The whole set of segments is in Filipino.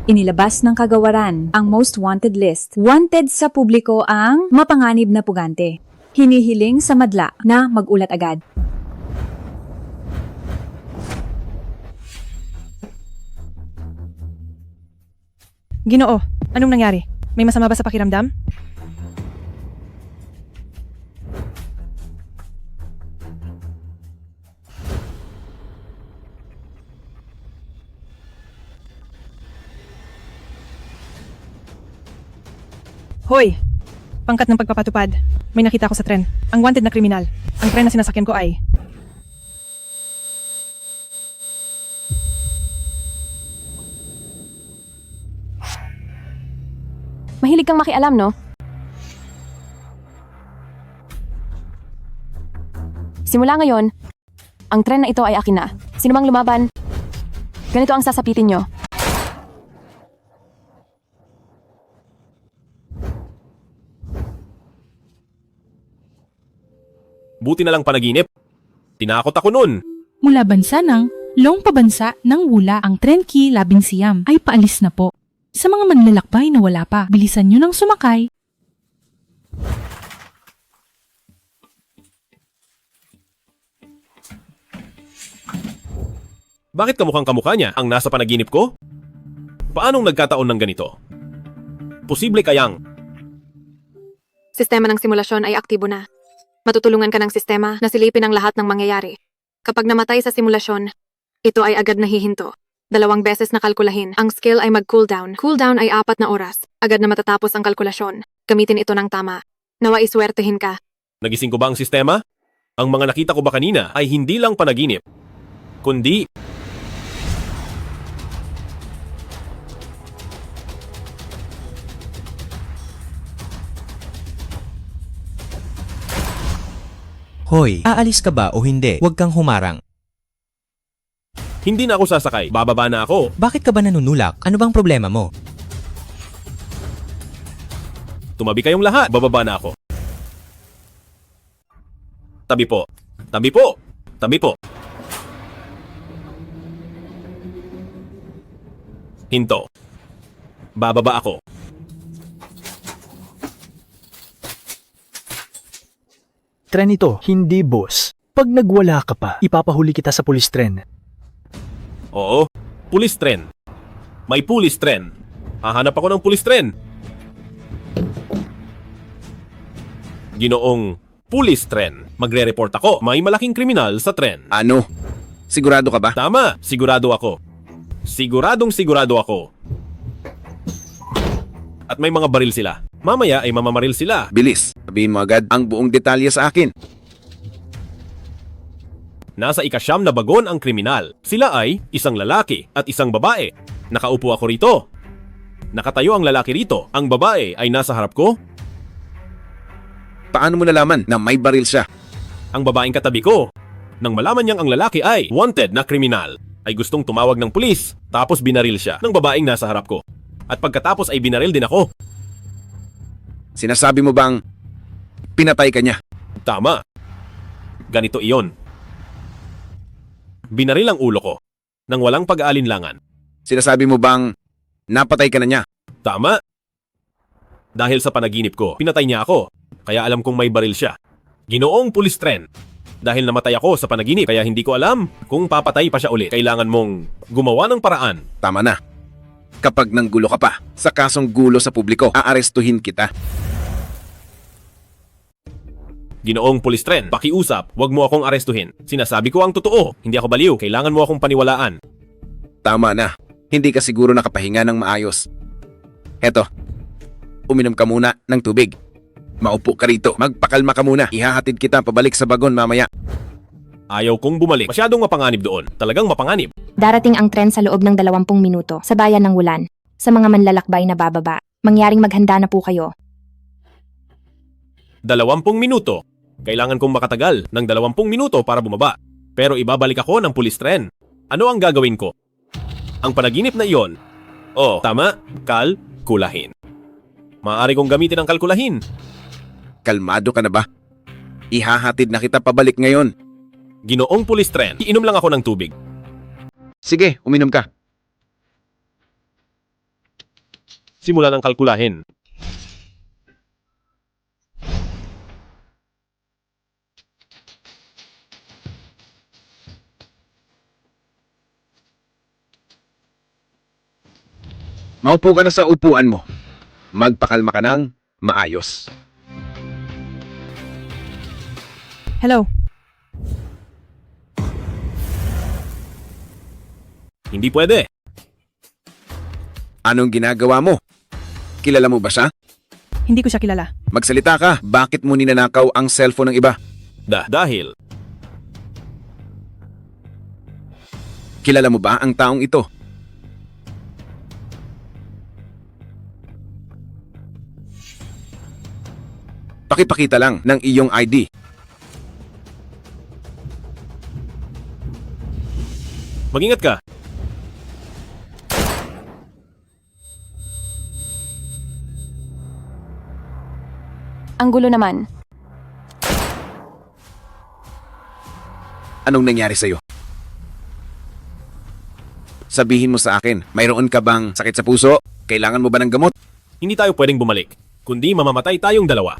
Inilabas ng kagawaran ang most wanted list. Wanted sa publiko ang mapanganib na pugante. Hinihiling sa madla na magulat agad. Ginoo, anong nangyari? May masama ba sa pakiramdam? Hoy! Pangkat ng pagpapatupad. May nakita ako sa tren. Ang wanted na kriminal. Ang tren na sinasakyan ko ay... Mahilig kang makialam, no? Simula ngayon, ang tren na ito ay akin na. Sino mang lumaban, ganito ang sasapitin nyo. Buti na lang panaginip. Tinakot ako nun. Mula bansa ng Long pabansa ng Wula ang Trenki Labing Siyam ay paalis na po. Sa mga manlalakbay na wala pa, bilisan nyo nang sumakay. Bakit kamukhang-kamukha niya ang nasa panaginip ko? Paanong nagkataon ng ganito? Posible kayang Sistema ng simulasyon ay aktibo na. Matutulungan ka ng sistema na silipin ang lahat ng mangyayari. Kapag namatay sa simulasyon, ito ay agad nahihinto. 2 beses na kalkulahin. Ang skill ay mag-cooldown. Cooldown ay 4 na oras. Agad na matatapos ang kalkulasyon. Gamitin ito ng tama. Nawa iswertehin ka. nagising ko ba ang sistema? Ang mga nakita ko ba kanina ay hindi lang panaginip, kundi Hoy, aalis ka ba o hindi? Huwag kang humarang. hindi na ako sasakay. Bababa na ako. Bakit ka ba nanunulak? Ano bang problema mo? Tumabi kayong lahat. Bababa na ako. Tabi po. Tabi po. Tabi po. Hinto. Bababa ako. Tren ito, hindi boss. Pag nagwala ka pa, ipapahuli kita sa pulis tren. Oo. Pulis tren. May pulis tren. Hahanap ako ng pulis tren. Ginoong pulis tren. Magre-report ako. May malaking kriminal sa tren. Ano? Sigurado ka ba? Tama. Sigurado ako. Siguradong sigurado ako. At may mga baril sila. Mamaya ay mamamaril sila. Bilis, sabihin mo agad ang buong detalye sa akin. Nasa ika-9 na bagon ang kriminal. Sila ay isang lalaki at isang babae. Nakaupo ako rito. Nakatayo ang lalaki rito. Ang babae ay nasa harap ko. Paano mo nalaman na may baril siya? Ang babaeng katabi ko. Nang malaman niyang ang lalaki ay wanted na kriminal, ay gustong tumawag ng pulis. Tapos binaril siya ng babaeng nasa harap ko. At pagkatapos ay binaril din ako. Sinasabi mo bang pinatay ka niya? Tama. Ganito iyon. Binaril ang ulo ko nang walang pag-aalinlangan. Sinasabi mo bang napatay ka na niya? Tama. Dahil sa panaginip ko, pinatay niya ako. Kaya alam kong may baril siya. Ginoong pulis tren. Dahil namatay ako sa panaginip, kaya hindi ko alam kung papatay pa siya ulit. Kailangan mong gumawa ng paraan. Tama na. Kapag nanggulo ka pa sa kasong gulo sa publiko, aarestuhin kita. Ginoong pulis tren, pakiusap, wag mo akong arestuhin. Sinasabi ko ang totoo, hindi ako baliw, kailangan mo akong paniwalaan. Tama na. Hindi ka siguro nakapahinga ng maayos. Heto, uminom ka muna ng tubig. Maupo ka rito, magpakalma ka muna. Ihahatid kita pabalik sa bagon mamaya. Ayaw kong bumalik, masyadong mapanganib doon. Talagang mapanganib. Darating ang tren sa loob ng 20 minuto sa bayan ng Wulan. Sa mga manlalakbay na bababa, mangyaring maghanda na po kayo. 20 minuto. Kailangan kong makatagal ng 20 minuto para bumaba. Pero ibabalik ako ng pulis tren. Ano ang gagawin ko? Ang panaginip na iyon. Oh, tama, kalkulahin. Maaari kong gamitin ang kalkulahin. Kalmado ka na ba? Ihahatid na kita pabalik ngayon. Ginoong pulis tren, iinom lang ako ng tubig. Sige, uminom ka. Simulan ang kalkulahin. Maupo ka na sa upuan mo. Magpakalma ka ng maayos. Hello? Hindi pwede. Anong ginagawa mo? Kilala mo ba siya? Hindi ko siya kilala. Magsalita ka. Bakit mo ninanakaw ang cellphone ng iba? Dahil Kilala mo ba ang taong ito? Pakipakita lang ng iyong ID. mag-ingat ka. Ang gulo naman. Anong nangyari sa'yo? Sabihin mo sa akin, mayroon ka bang sakit sa puso? Kailangan mo ba ng gamot? Hindi tayo pwedeng bumalik, kundi mamamatay tayong dalawa.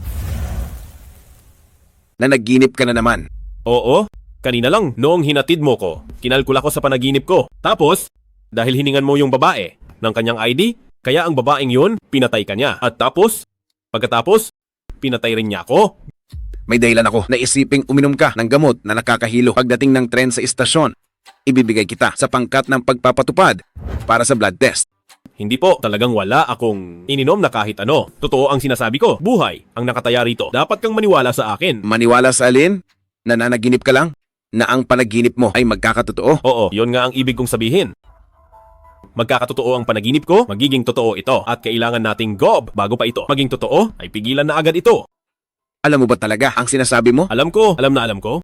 Na nagginip ka na naman. Oo, kanina lang noong hinatid mo ko, kinalkula ko sa panaginip ko. Tapos, dahil hiningan mo yung babae ng kanyang ID, kaya ang babaeng yun, pinatay ka niya. At tapos, pagkatapos, pinatay rin niya ako. May dahilan ako na isiping uminom ka ng gamot na nakakahilo. Pagdating ng tren sa istasyon, ibibigay kita sa pangkat ng pagpapatupad para sa blood test. Hindi po, talagang wala akong ininom na kahit ano. Totoo ang sinasabi ko, buhay ang nakataya rito. Dapat kang maniwala sa akin. Maniwala sa alin? Nananaginip ka lang? Na ang panaginip mo ay magkakatotoo? Oo, yon nga ang ibig kong sabihin. Magkakatotoo ang panaginip ko, magiging totoo ito. At kailangan nating gob bago pa ito maging totoo, ay pigilan na agad ito. Alam mo ba talaga ang sinasabi mo? Alam ko, alam na alam ko.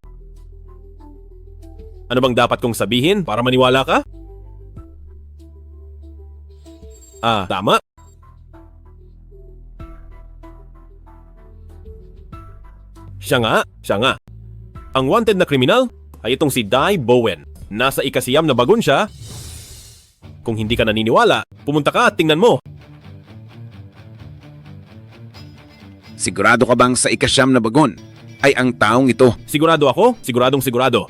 Ano bang dapat kong sabihin para maniwala ka? Tama. Siya nga. Ang wanted na kriminal ay itong si Dai Bowen. Nasa ikasiyam na bagon siya. Kung hindi ka naniniwala, pumunta ka at tingnan mo. Sigurado ka bang sa ikasyam na bagon ay ang taong ito? Sigurado ako, siguradong sigurado.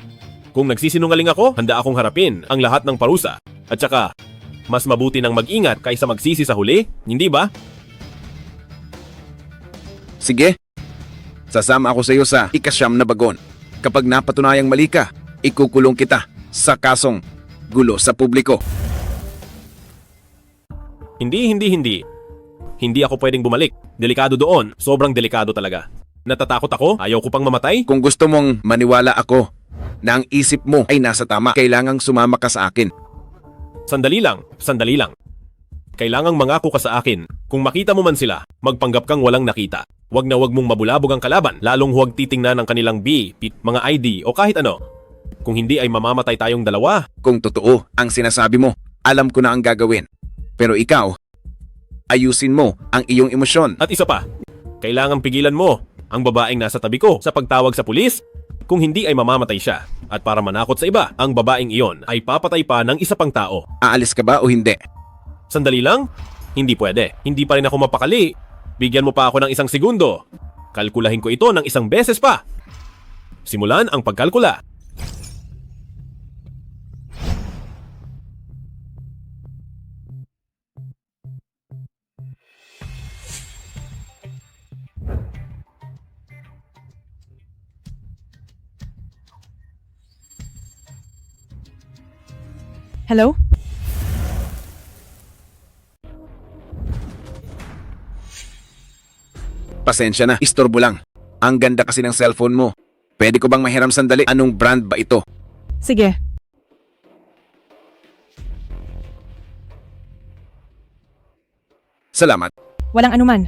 Kung nagsisinungaling ako, handa akong harapin ang lahat ng parusa. At saka, mas mabuti nang mag-ingat kaysa magsisi sa huli, hindi ba? Sige, sasama ako sa iyo sa ikasyam na bagon. Kapag napatunayang mali ka, ikukulong kita sa kasong gulo sa publiko. Hindi. Hindi ako pwedeng bumalik. Delikado doon, sobrang delikado talaga. Natatakot ako, ayaw ko pang mamatay. Kung gusto mong maniwala ako na ang isip mo ay nasa tama, kailangang sumama ka sa akin. Sandali lang. Kailangang mangako ka sa akin. Kung makita mo man sila, magpanggap kang walang nakita. Huwag na huwag mong mabulabog ang kalaban, lalong huwag titingnan ng kanilang mga ID o kahit ano. Kung hindi ay mamamatay tayong dalawa. Kung totoo ang sinasabi mo, alam ko na ang gagawin. Pero ikaw, ayusin mo ang iyong emosyon. At isa pa, kailangang pigilan mo ang babaeng nasa tabi ko sa pagtawag sa pulis. Kung hindi ay mamamatay siya. At para manakot sa iba, ang babaeng iyon ay papatay pa ng isa pang tao. Aalis ka ba o hindi? Sandali lang, hindi pwede. Hindi pa rin ako mapakali. Bigyan mo pa ako ng 1 segundo. Kalkulahin ko ito ng 1 beses pa. Simulan ang pagkalkula. Hello? Pasensya na, istorbo lang. Ang ganda kasi ng cellphone mo. Pwede ko bang mahiram sandali? Anong brand ba ito? Sige. Salamat. Walang anuman.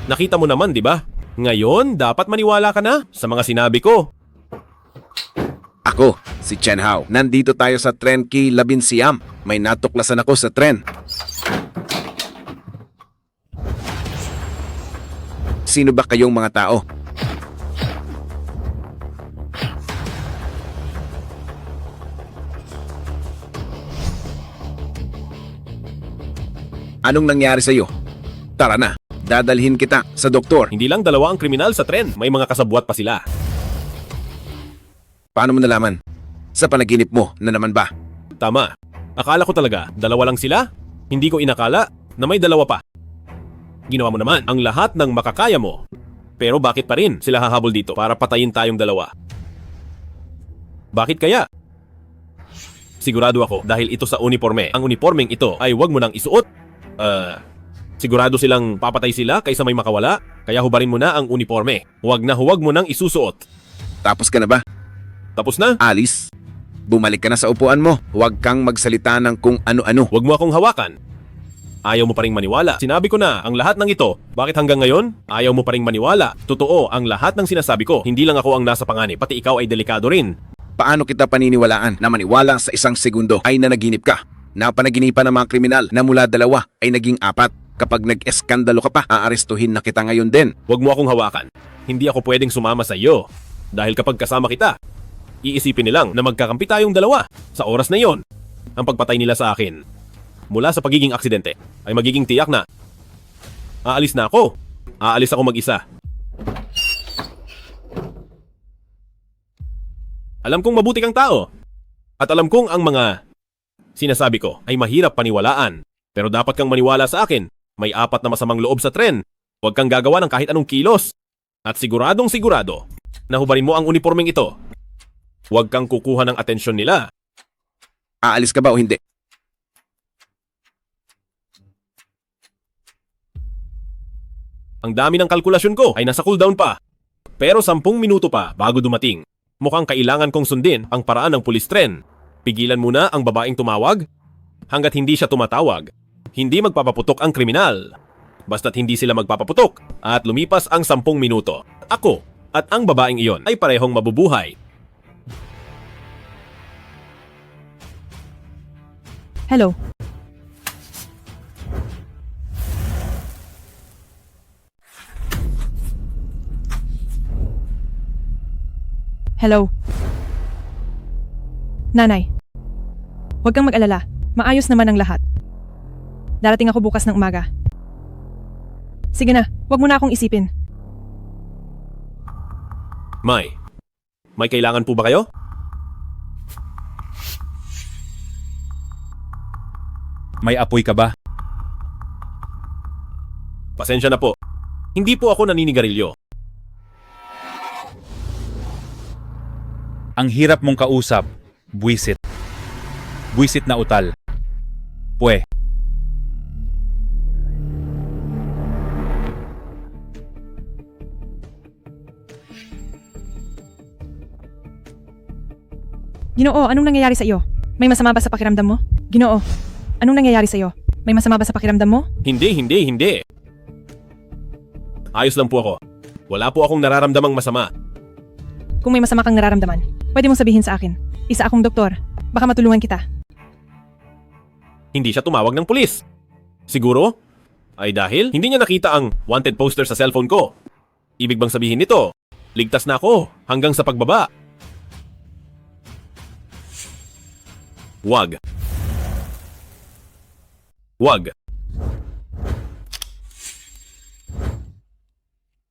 Nakita mo naman, di ba? Ngayon, dapat maniwala ka na sa mga sinabi ko. Ako, si Chen Hao. Nandito tayo sa Tren Ki Labin Siam. May natuklasan ako sa tren. Sino ba kayong mga tao? Anong nangyari sa'yo? Tara na, dadalhin kita sa doktor. Hindi lang dalawa ang kriminal sa tren, may mga kasabwat pa sila. Paano mo nalaman? Sa panaginip mo na naman ba? Tama. Akala ko talaga, dalawa lang sila? Hindi ko inakala na may dalawa pa. Ginawa mo naman ang lahat ng makakaya mo. Pero bakit pa rin sila hahabol dito para patayin tayong dalawa? Bakit kaya? Sigurado ako dahil ito sa uniforme. Ang uniformeng ito ay wag mo nang isuot. Sigurado silang papatay sila kaysa may makawala. Kaya hubarin mo na ang uniforme. Huwag mo nang isusuot. Tapos ka na ba? Tapos na? Alice, bumalik ka na sa upuan mo. Huwag kang magsalita ng kung ano-ano. Huwag mo akong hawakan. Ayaw mo pa ring maniwala. Sinabi ko na ang lahat ng ito. Bakit hanggang ngayon? Ayaw mo pa ring maniwala. Totoo ang lahat ng sinasabi ko. Hindi lang ako ang nasa panganib. Pati ikaw ay delikado rin. Paano kita paniniwalaan na maniwala sa isang segundo ay nanaginip ka? Napanaginipan ng mga kriminal na mula 2 ay naging 4. Kapag nag-eskandalo ka pa, aarestuhin na kita ngayon din. Huwag mo akong hawakan. Hindi ako pwedeng sumama sa iyo. Dahil kapag kasama kita, iisipin nilang na magkakampi tayong dalawa. Sa oras na yon, ang pagpatay nila sa akin mula sa pagiging aksidente ay magiging tiyak na aalis na ako. Aalis ako mag-isa. Alam kong mabuti kang tao. At alam kong ang mga sinasabi ko ay mahirap paniwalaan. Pero dapat kang maniwala sa akin. May 4 na masamang loob sa tren. Huwag kang gagawa ng kahit anong kilos. At siguradong sigurado na hubarin mo ang uniformeng ito. Huwag kang kukuha ng atensyon nila. Aalis ka ba o hindi? Ang dami ng kalkulasyon ko ay nasa cooldown pa. Pero 10 minuto pa bago dumating. Mukhang kailangan kong sundin ang paraan ng pulis tren. Pigilan muna ang babaeng tumawag. Hanggat hindi siya tumatawag, hindi magpapaputok ang kriminal. Basta't hindi sila magpapaputok at lumipas ang 10 minuto. Ako at ang babaeng iyon ay parehong mabubuhay. Hello. Hello. Nanay. Huwag kang mag-alala. Maayos naman ang lahat. Darating ako bukas ng umaga. Sige na, huwag mo na akong isipin. May kailangan po ba kayo? May apoy ka ba? Pasensya na po. Hindi po ako naninigarilyo. Ang hirap mong kausap. Buwisit. Buwisit na utal. Pwe. Ginoo, anong nangyayari sa iyo? May masama ba sa pakiramdam mo? Ginoo, anong nangyayari sa iyo? May masama ba sa pakiramdam mo? Hindi. Ayos lang po ako. Wala po akong nararamdamang masama. Kung may masama kang nararamdaman, pwede mong sabihin sa akin. Isa akong doktor. Baka matulungan kita. Hindi siya tumawag ng pulis. Siguro ay dahil hindi niya nakita ang wanted poster sa cellphone ko. Ibig bang sabihin nito, ligtas na ako hanggang sa pagbaba? Wag.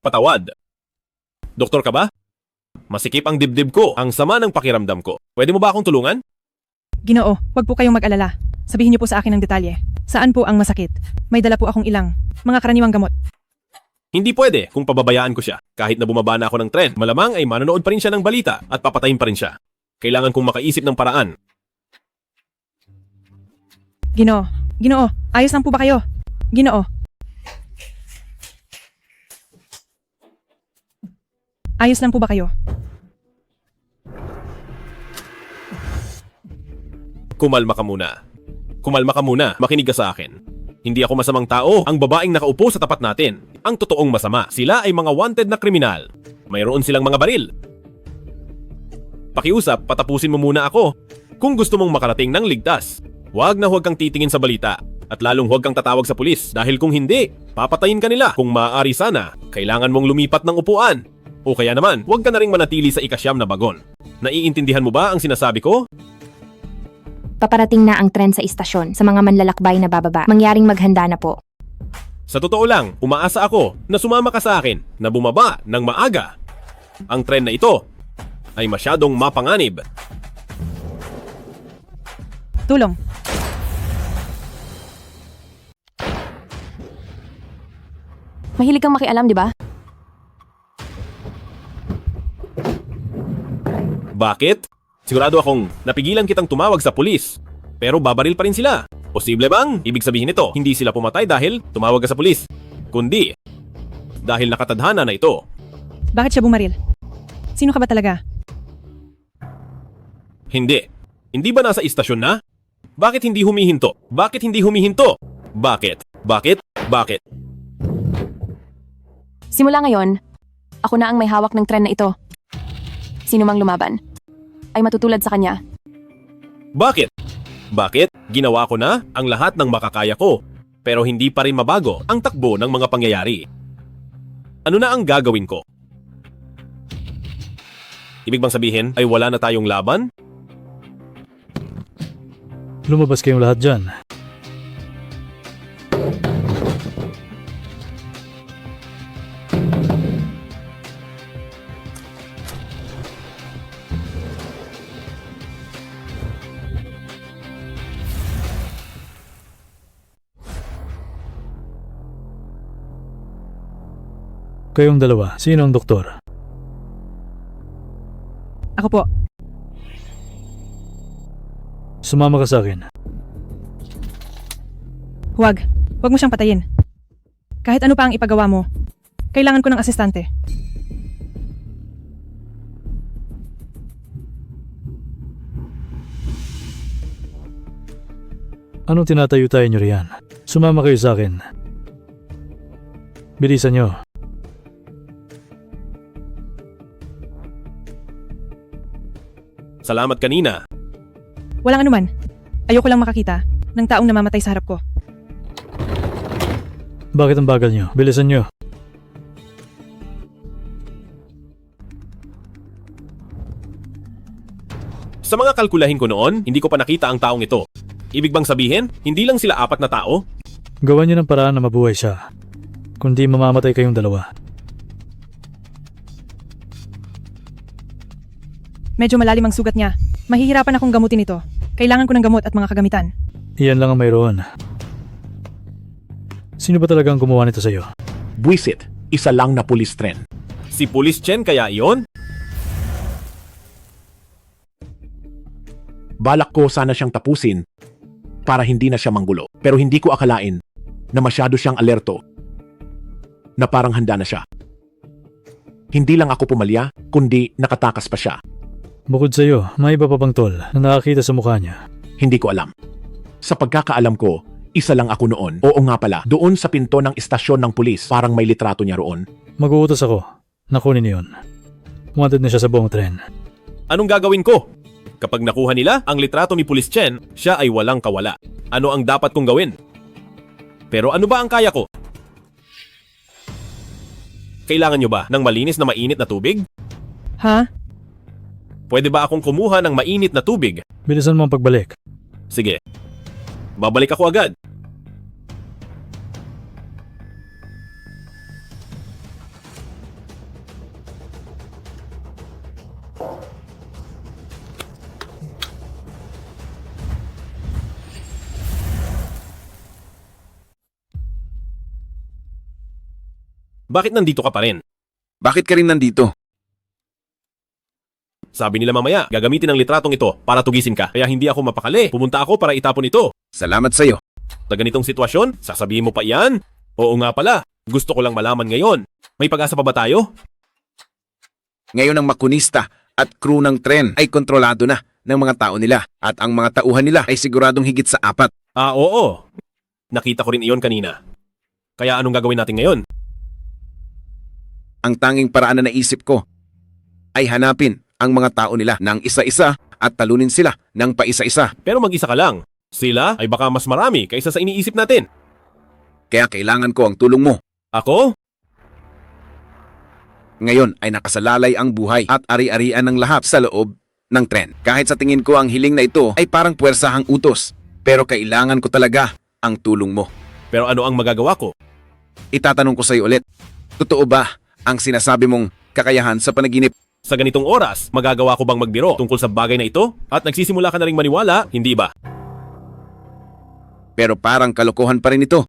Patawad. Doktor ka ba? Masikip ang dibdib ko. Ang sama ng pakiramdam ko. Pwede mo ba akong tulungan? Ginoo, wag po kayong mag-alala. Sabihin niyo po sa akin ng detalye. Saan po ang masakit? May dala po akong ilang mga karaniwang gamot. Hindi pwede kung pababayaan ko siya. Kahit na bumaba na ako ng tren, malamang ay manonood pa rin siya ng balita at papatayin pa rin siya. Kailangan kong makaisip ng paraan. Ginoo, ayos lang po ba kayo? Ginoo. Ayos lang po ba kayo? Kumalma ka muna. Makinig ka sa akin. Hindi ako masamang tao. Ang babaeng nakaupo sa tapat natin. Ang totoong masama. Sila ay mga wanted na kriminal. Mayroon silang mga baril. Pakiusap, patapusin mo muna ako. Kung gusto mong makarating ng ligtas, huwag kang titingin sa balita. At lalong huwag kang tatawag sa pulis. Dahil kung hindi, papatayin ka nila. Kung maaari sana, kailangan mong lumipat ng upuan. O kaya naman, huwag ka na ring manatili sa ikasyam na bagon. Naiintindihan mo ba ang sinasabi ko? Paparating na ang tren sa istasyon sa mga manlalakbay na bababa. Mangyaring maghanda na po. Sa totoo lang, umaasa ako na sumama ka sa akin na bumaba ng maaga. Ang tren na ito ay masyadong mapanganib. Tulong. Mahilig kang makialam, di ba? Bakit? Sigurado akong napigilan kitang tumawag sa pulis. Pero babaril pa rin sila. Posible bang ibig sabihin nito, hindi sila pumatay dahil tumawag ka sa pulis? Kundi, dahil nakatadhana na ito. Bakit siya bumaril? Sino ka ba talaga? Hindi. Hindi ba nasa istasyon na? Bakit hindi humihinto? Bakit hindi humihinto? Bakit? Bakit? Bakit? Simula ngayon, ako na ang may hawak ng tren na ito. Sino mang lumaban ay matutulad sa kanya. Bakit? Bakit? Ginawa ko na ang lahat ng makakaya ko, pero hindi pa rin mabago ang takbo ng mga pangyayari. Ano na ang gagawin ko? Ibig bang sabihin ay wala na tayong laban? Lumabas kayong lahat dyan. Kayong dalawa, sino ang doktor? Ako po. Sumama ka sa akin. Huwag. Huwag mo siyang patayin. Kahit ano pa ang ipagawa mo, kailangan ko ng asistante. Anong tinatayo-tayo nyo riyan? Sumama kayo sa akin. Bilisan nyo. Salamat kanina. Walang anuman. Ayoko lang makakita ng taong namamatay sa harap ko. Bakit ang bagal nyo? Bilisan nyo. Sa mga kalkulahin ko noon, hindi ko pa nakita ang taong ito. Ibig bang sabihin, hindi lang sila 4 na tao? Gawan nyo ng paraan na mabuhay siya. Kundi mamamatay kayong dalawa. Medyo malalim ang sugat niya. Mahihirapan akong gamutin ito. Kailangan ko ng gamot at mga kagamitan. Iyan lang ang mayroon. Sino ba talagang gumawa nito sa'yo? Buisit, isa lang na pulis tren. Si Police Chen kaya iyon? Balak ko sana siyang tapusin para hindi na siya manggulo. Pero hindi ko akalain na masyado siyang alerto na parang handa na siya. Hindi lang ako pumalya, kundi nakatakas pa siya. Bukod sa iyo, may iba pa bang tol na nakakita sa mukha niya? Hindi ko alam. Sa pagkakaalam ko, isa lang ako noon. Oo nga pala, doon sa pinto ng istasyon ng pulis, parang may litrato niya roon. Mag-uutos ako. Nakunin niyon. Wanted na siya sa buong tren. Anong gagawin ko? Kapag nakuha nila ang litrato ni Police Chen, siya ay walang kawala. Ano ang dapat kong gawin? Pero ano ba ang kaya ko? Kailangan nyo ba ng malinis na mainit na tubig? Ha? Pwede ba akong kumuha ng mainit na tubig? Bilisan mo ang pagbalik. Sige. Babalik ako agad. Bakit nandito ka pa rin? Bakit ka rin nandito? Sabi nila mamaya, gagamitin ang litratong ito para tugisin ka. Kaya hindi ako mapakali. Pumunta ako para itapon ito. Salamat sa'yo. Sa ganitong sitwasyon, sasabihin mo pa iyan? Oo nga pala. Gusto ko lang malaman ngayon. May pag-asa pa ba tayo? Ngayon ang makunista at crew ng tren ay kontrolado na ng mga tao nila at ang mga tauhan nila ay siguradong higit sa 4. Ah, oo. Nakita ko rin iyon kanina. Kaya anong gagawin natin ngayon? Ang tanging paraan na naisip ko ay hanapin ang mga tao nila ng isa-isa at talunin sila ng paisa-isa. Pero mag-isa ka lang. Sila ay baka mas marami kaysa sa iniisip natin. Kaya kailangan ko ang tulong mo. Ako? Ngayon ay nakasalalay ang buhay at ari-arian ng lahat sa loob ng tren. Kahit sa tingin ko ang hiling na ito ay parang puwersahang utos. Pero kailangan ko talaga ang tulong mo. Pero ano ang magagawa ko? Itatanong ko sa iyo ulit. Totoo ba ang sinasabi mong kakayahan sa panaginip? Sa ganitong oras, magagawa ko bang magbiro tungkol sa bagay na ito? At nagsisimula ka na ring maniwala, hindi ba? Pero parang kalokohan pa rin ito.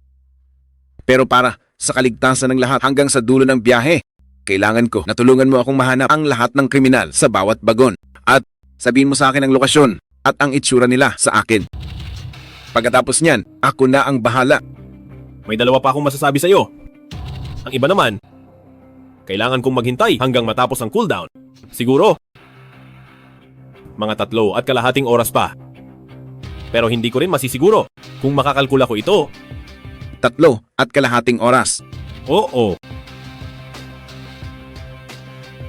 Pero para sa kaligtasan ng lahat hanggang sa dulo ng biyahe, kailangan ko na tulungan mo akong mahanap ang lahat ng kriminal sa bawat bagon. At sabihin mo sa akin ang lokasyon at ang itsura nila sa akin. Pagkatapos niyan, ako na ang bahala. May dalawa pa akong masasabi sa iyo. Ang iba naman, kailangan kong maghintay hanggang matapos ang cooldown. Siguro, mga 3.5 oras pa. Pero hindi ko rin masisiguro kung makakalkula ko ito. 3.5 oras. Oo.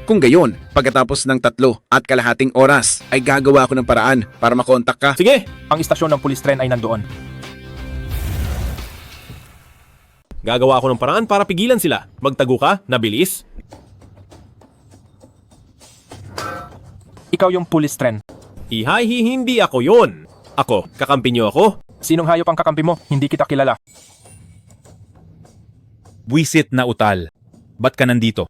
Kung gayon, pagkatapos ng 3.5 oras, ay gagawa ako ng paraan para makontak ka. Sige! Ang istasyon ng pulis tren ay nandoon. Gagawa ako ng paraan para pigilan sila. Magtago ka, nabilis. Ikaw yung pulis tren. Hindi ako yon. Ako, kakampi niyo ako? Sinong hayop ang kakampi mo? Hindi kita kilala. Buwisit na utal. Ba't ka nandito?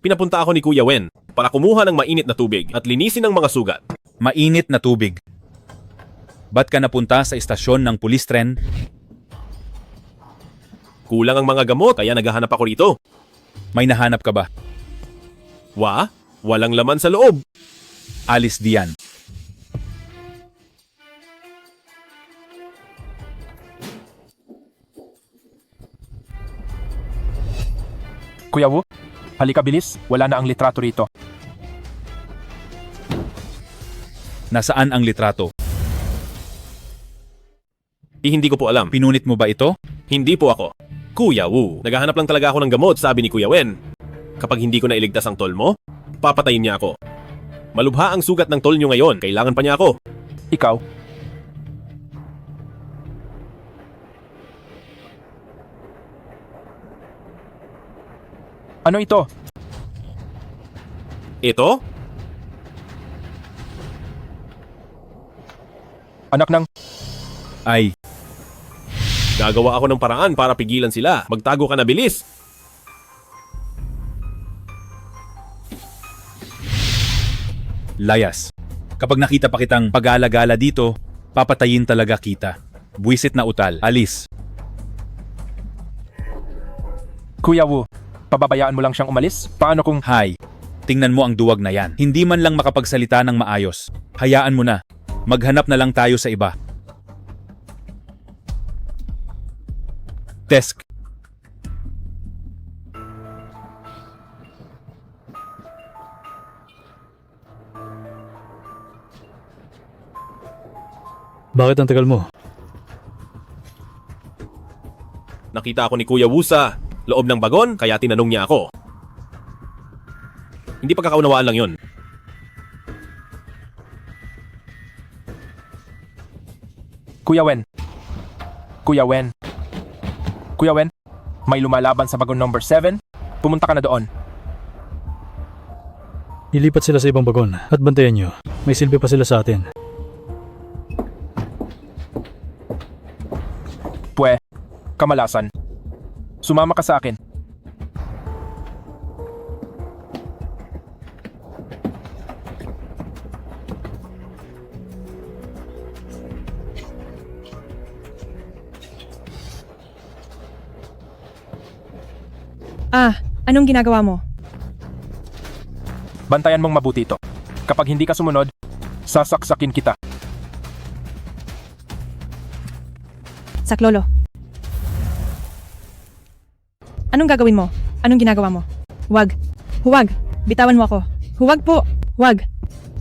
Pinapunta ako ni Kuya Wen para kumuha ng mainit na tubig at linisin ang mga sugat. Mainit na tubig. Ba't ka napunta sa istasyon ng pulis tren? Kulang ang mga gamot kaya naghahanap ako rito. May nahanap ka ba? Walang laman sa loob. Alis diyan. Kuya Wu, halika bilis. Wala na ang litrato rito. Nasaan ang litrato? Hindi ko po alam. Pinunit mo ba ito? Hindi po ako. Kuya Wu, naghahanap lang talaga ako ng gamot, sabi ni Kuya Wen. Kapag hindi ko nailigtas ang tol mo, papatayin niya ako. Malubha ang sugat ng tol niyo ngayon, kailangan pa niya ako. Ikaw? Ano ito? Ito? Anak ng... Ay, Gagawa ako ng paraan para pigilan sila. Magtago ka na, bilis! layas. Kapag nakita pa kitang pag-alagala dito, papatayin talaga kita. Buwisit na utal. Alis. Kuya Wu, pababayaan mo lang siyang umalis? Paano kung... Hay, tingnan mo ang duwag na yan. Hindi man lang makapagsalita ng maayos. Hayaan mo na. Maghanap na lang tayo sa iba. Desk. Bakit ang tagal mo? Nakita ako ni Kuya Wu sa loob ng bagon, kaya tinanong niya ako. Hindi pagkakaunawaan lang yon. Kuya Wen. Kuya Wen. Kuya Wen, may lumalaban sa bagon number 7. Pumunta ka na doon. Ilipat sila sa ibang bagon at bantayan nyo. May silbi pa sila sa atin. Pwe, kamalasan. Sumama ka sa akin. Anong ginagawa mo? Bantayan mong mabuti ito. Kapag hindi ka sumunod, sasaksakin kita. Saklolo. Anong gagawin mo? Anong ginagawa mo? Huwag. Huwag. Bitawan mo ako. Huwag po. Huwag.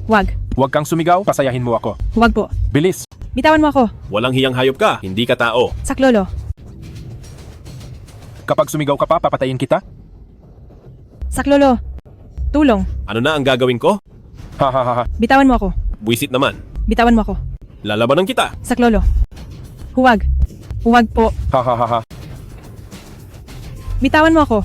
Huwag. Huwag kang sumigaw, pasayahin mo ako. Huwag po. Bilis. Bitawan mo ako. Walang hiyang hayop ka, hindi ka tao. Saklolo. Kapag sumigaw ka pa, papatayin kita? Saklolo. Tulong. Ano na ang gagawin ko? Ha ha ha ha. Bitawan mo ako. Buwisit naman. Bitawan mo ako. Lalabanan kita. Saklolo. Huwag. Huwag po. Ha ha ha ha. Bitawan mo ako.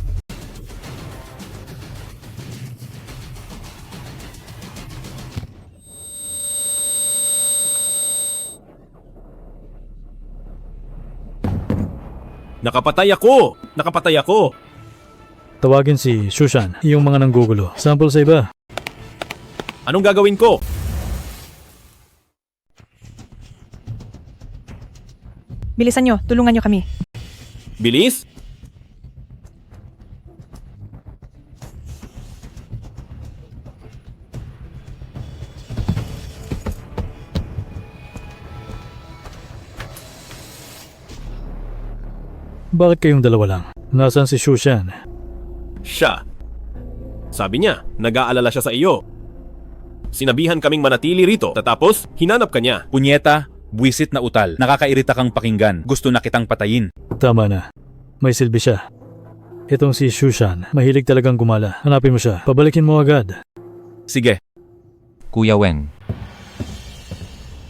Nakapatay ako! Nakapatay ako! Tawagin si Shushan, yung mga nanggugulo. Sample sa iba. Anong gagawin ko? Bilisan nyo, tulungan nyo kami. Bilis? Bakit kayong dalawa lang? Nasaan si Shushan? Siya. Sabi niya, nag-aalala siya sa iyo. Sinabihan kaming manatili rito, tatapos hinanap ka niya. Punyeta, buwisit na utal. Nakakairita kang pakinggan. Gusto na kitang patayin. Tama na. May silbi siya. Itong si Shushan, mahilig talagang gumala. Hanapin mo siya. Pabalikin mo agad. Sige. Kuya Wen.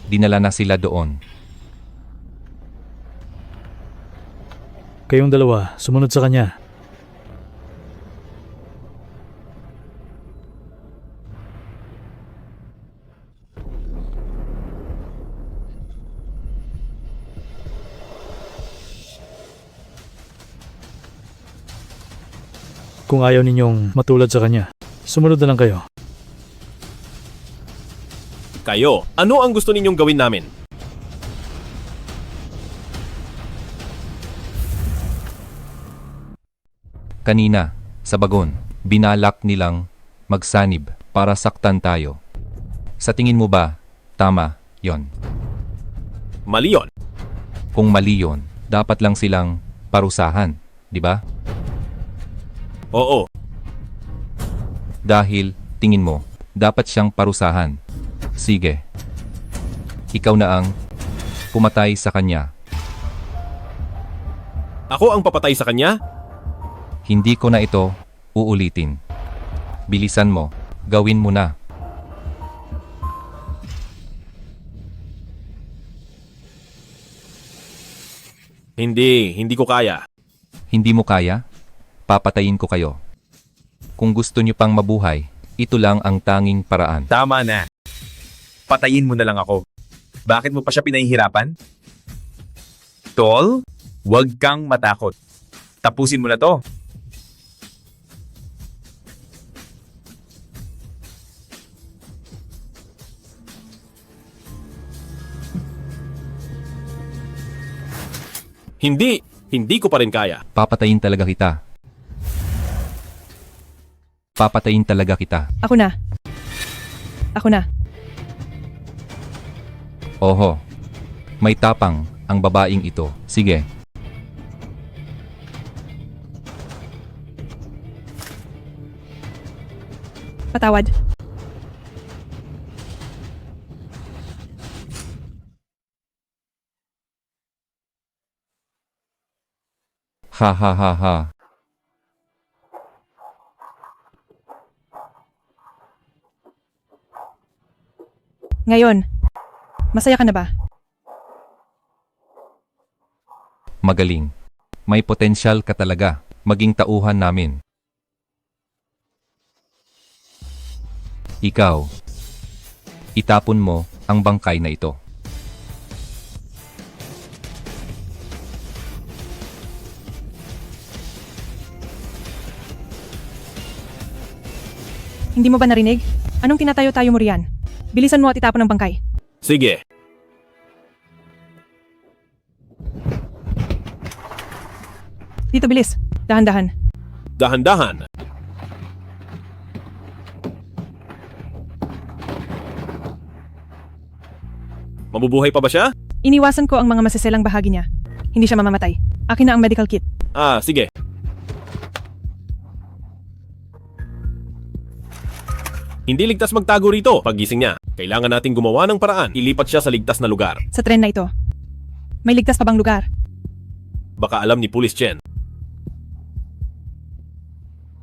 Dinala na sila doon. Kayong dalawa, sumunod sa kanya. Kung ayaw ninyong matulad sa kanya, sumunod na lang kayo. Kayo, ano ang gusto ninyong gawin namin? Kanina, sa bagon, binalak nilang magsanib para saktan tayo. Sa tingin mo ba, tama yon? Mali yon. Kung mali yon, dapat lang silang parusahan, di ba? Oo. Dahil, tingin mo, dapat siyang parusahan. Sige. Ikaw na ang pumatay sa kanya. Ako ang papatay sa kanya? Hindi ko na ito uulitin. Bilisan mo. Gawin mo na. Hindi ko kaya. Hindi mo kaya? Papatayin ko kayo. Kung gusto niyo pang mabuhay, ito lang ang tanging paraan. Tama na. Patayin mo na lang ako. Bakit mo pa siya pinahihirapan? Tol, huwag kang matakot. Tapusin mo na to. Hindi ko pa rin kaya. Papatayin talaga kita. Papatayin talaga kita. Ako na. Ako na. Oho. May tapang ang babaeng ito. Sige. Patawad. Ha ha ha ha. Ngayon, masaya ka na ba? Magaling. May potensyal ka talaga maging tauhan namin. Ikaw, itapon mo ang bangkay na ito. Hindi mo ba narinig? Anong tinatayo-tayo mo riyan? Bilisan mo at itapon ang bangkay. Sige. Dito, bilis. Dahan-dahan. Dahan-dahan. Mabubuhay pa ba siya? Iniwasan ko ang mga masiselang bahagi niya. Hindi siya mamamatay. Akin na ang medical kit. Sige. Hindi ligtas magtago rito. Paggising niya, kailangan nating gumawa ng paraan. Ilipat siya sa ligtas na lugar. Sa tren na ito. May ligtas pa bang lugar? Baka alam ni Police Chen.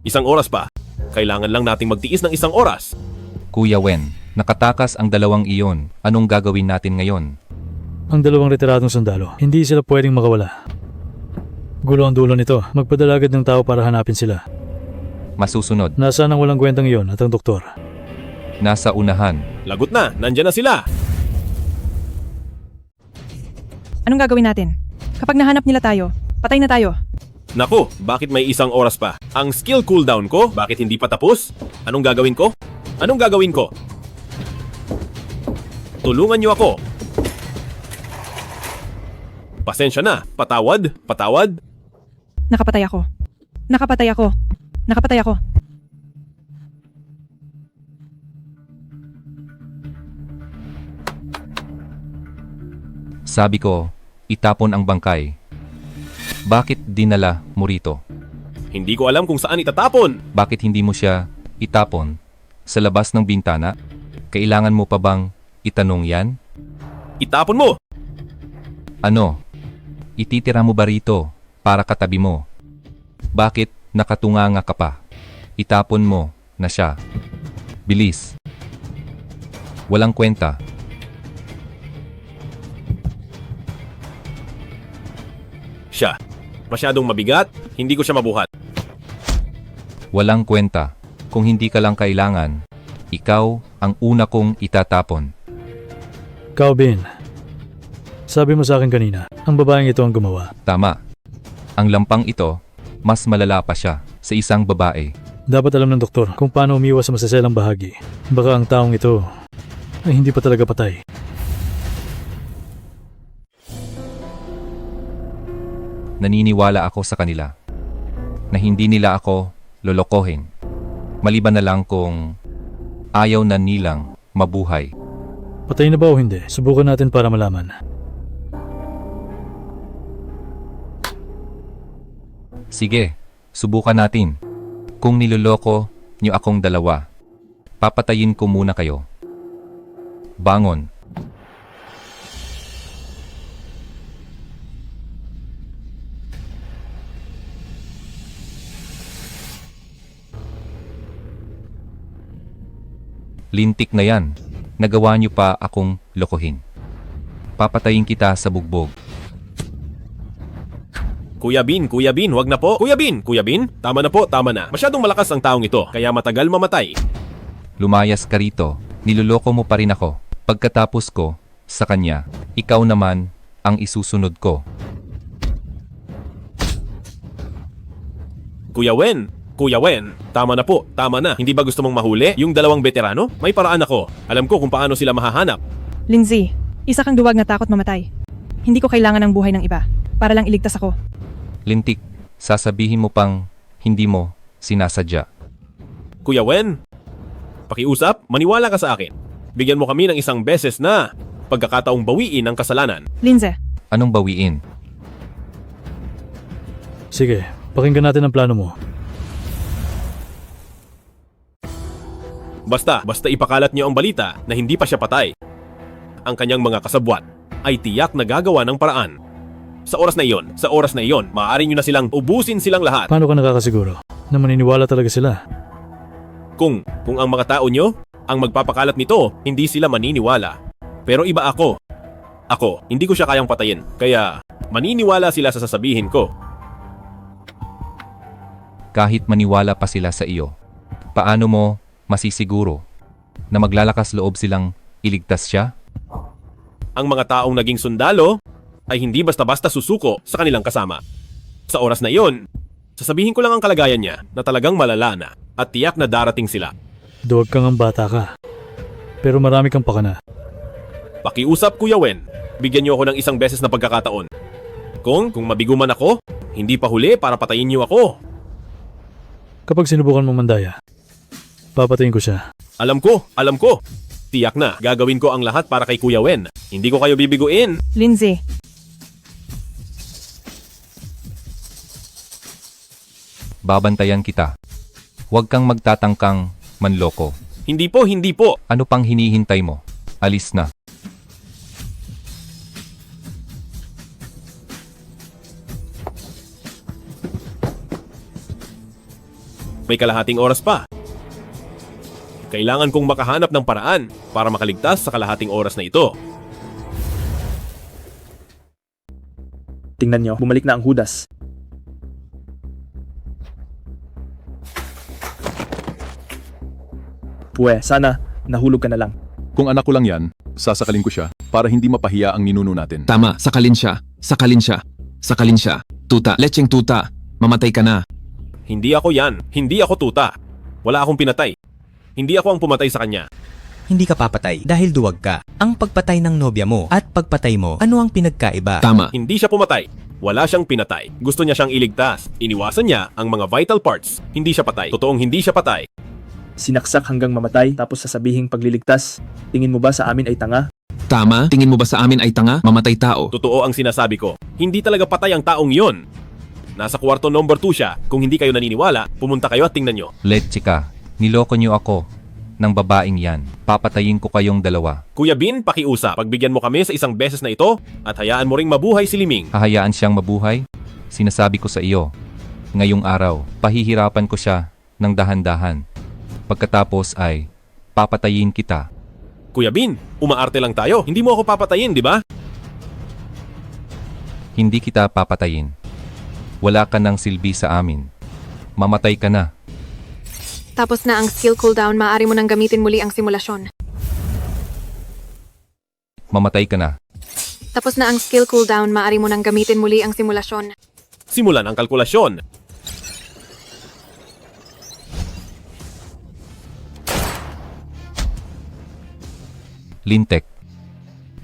1 oras pa. Kailangan lang nating magtiis ng 1 oras. Kuya Wen, nakatakas ang dalawang iyon. Anong gagawin natin ngayon? Ang dalawang retiradong sundalo, hindi sila pwedeng makawala. Gulo ang dulo nito. Magpadala agad ng tao para hanapin sila. Masusunod. Nasaan ang walang kwentang iyon at ang doktor? Nasa unahan. Lagot na, nandyan na sila. Anong gagawin natin? Kapag nahanap nila tayo, Patay na tayo. Naku, bakit may isang oras pa? Ang skill cooldown ko, bakit hindi pa tapos? Anong gagawin ko? Anong gagawin ko? Tulungan niyo ako. Pasensya na. Patawad? Patawad? Nakapatay ako. Nakapatay ako. Nakapatay ako. Sabi ko, itapon ang bangkay. Bakit dinala mo rito? Hindi ko alam kung saan itatapon. Bakit hindi mo siya itapon sa labas ng bintana? Kailangan mo pa bang itanong yan? Itapon mo! Ano? Ititira mo ba rito para katabi mo? Bakit nakatunganga ka pa? Itapon mo na siya. Bilis. Walang kwenta. Siya. Masyadong mabigat, hindi ko siya mabuhat. Walang kwenta. Kung hindi ka lang kailangan, ikaw ang una kong itatapon. Kao Bin, sabi mo sa akin kanina, ang babaeng ito ang gumawa. Tama. Ang lampang ito, mas malala pa siya sa isang babae. Dapat alam ng doktor kung paano umiwas sa masaselang bahagi. Baka ang taong ito ay hindi pa talaga patay. Naniniwala ako sa kanila na hindi nila ako lolokohin. Maliban na lang kung ayaw na nilang mabuhay. Patay na ba o hindi? Subukan natin para malaman. Sige, subukan natin. Kung niloloko niyo akong dalawa, papatayin ko muna kayo. Bangon. Lintik na yan. Nagawa niyo pa akong lokohin. Papatayin kita sa bugbog. Kuya Bin, wag na po. Kuya Bin, tama na po, tama na. Masyadong malakas ang taong ito, kaya matagal mamatay. Lumayas ka rito. Niloloko mo pa rin ako. Pagkatapos ko sa kanya, ikaw naman ang isusunod ko. Kuya Wen, tama na po, tama na. Hindi ba gusto mong mahuli yung dalawang veterano? May paraan ako. Alam ko kung paano sila mahahanap. Lindsay, isa kang duwag na takot mamatay. Hindi ko kailangan ng buhay ng iba para lang iligtas ako. Lintik, sasabihin mo pang hindi mo sinasadya. Kuya Wen, pakiusap, maniwala ka sa akin. Bigyan mo kami ng isang beses na pagkakataong bawiin ang kasalanan. Lindsay, Anong bawiin? Sige, pakinggan natin ang plano mo. Basta ipakalat niyo ang balita na hindi pa siya patay. Ang kanyang mga kasabwat ay tiyak na gagawa ng paraan. Sa oras na iyon, maaari niyo na silang ubusin silang lahat. Paano ka nakakasiguro na maniniwala talaga sila? Kung ang mga tao niyo ang magpapakalat nito, hindi sila maniniwala. Pero iba ako. Hindi ko siya kayang patayin. Kaya maniniwala sila sa sasabihin ko. Kahit maniwala pa sila sa iyo, paano mo masisiguro na maglalakas loob silang iligtas siya? Ang mga taong naging sundalo ay hindi basta-basta susuko sa kanilang kasama. Sa oras na iyon, sasabihin ko lang ang kalagayan niya na talagang malala na at tiyak na darating sila. Duwag kang ang bata ka. Pero marami kang pakana. Pakiusap, Kuya Wen. Bigyan niyo ako ng isang beses na pagkakataon. Kung mabiguman ako, hindi pa huli para patayin niyo ako. Kapag sinubukan mong mandaya, papatayin ko siya. Alam ko. Tiyak na, gagawin ko ang lahat para kay Kuya Wen. Hindi ko kayo bibiguin. Lindsay, Babantayan kita. Huwag kang magtatangkang manloko. Hindi po. Ano pang hinihintay mo? Alis na. May kalahating oras pa. Kailangan kong makahanap ng paraan para makaligtas sa kalahating oras na ito. Tingnan nyo, bumalik na ang Judas. Pwe, sana nahulog ka na lang. Kung anak ko lang yan, sasakalin ko siya para hindi mapahiya ang ninuno natin. Tama, sakalin siya. Tuta, lecheng tuta. Mamatay ka na. Hindi ako yan. Hindi ako tuta. Wala akong pinatay. Hindi ako ang pumatay sa kanya. Hindi ka papatay dahil duwag ka. Ang pagpatay ng nobya mo at pagpatay mo, ano ang pinagkaiba? Tama. Hindi siya pumatay. Wala siyang pinatay. Gusto niya siyang iligtas. Iniwasan niya ang mga vital parts. Hindi siya patay. Totoong hindi siya patay. Sinaksak hanggang mamatay tapos sasabihing pagliligtas. Tingin mo ba sa amin ay tanga? Tama? Tingin mo ba sa amin ay tanga? Mamatay tao. Totoo ang sinasabi ko. Hindi talaga patay ang taong yon. Nasa kwarto number 2 siya. Kung hindi kayo naniniwala, pumunta kayo at tingnan nyo. Leche ka. Niloko niyo ako ng babaeng yan. Papatayin ko kayong dalawa. Kuya Bin, pakiusap. Pagbigyan mo kami sa isang beses na ito at hayaan mo ring mabuhay si Liming. Hahayaan siyang mabuhay? Sinasabi ko sa iyo, ngayong araw, pahihirapan ko siya ng dahan-dahan. Pagkatapos ay, papatayin kita. Kuya Bin, umaarte lang tayo. Hindi mo ako papatayin, di ba? Hindi kita papatayin. Wala ka ng silbi sa amin. Mamatay ka na. Tapos na ang skill cooldown, maaari mo nang gamitin muli ang simulasyon. Mamatay ka na. Tapos na ang skill cooldown, maaari mo nang gamitin muli ang simulasyon. Simulan ang kalkulasyon. Lintek.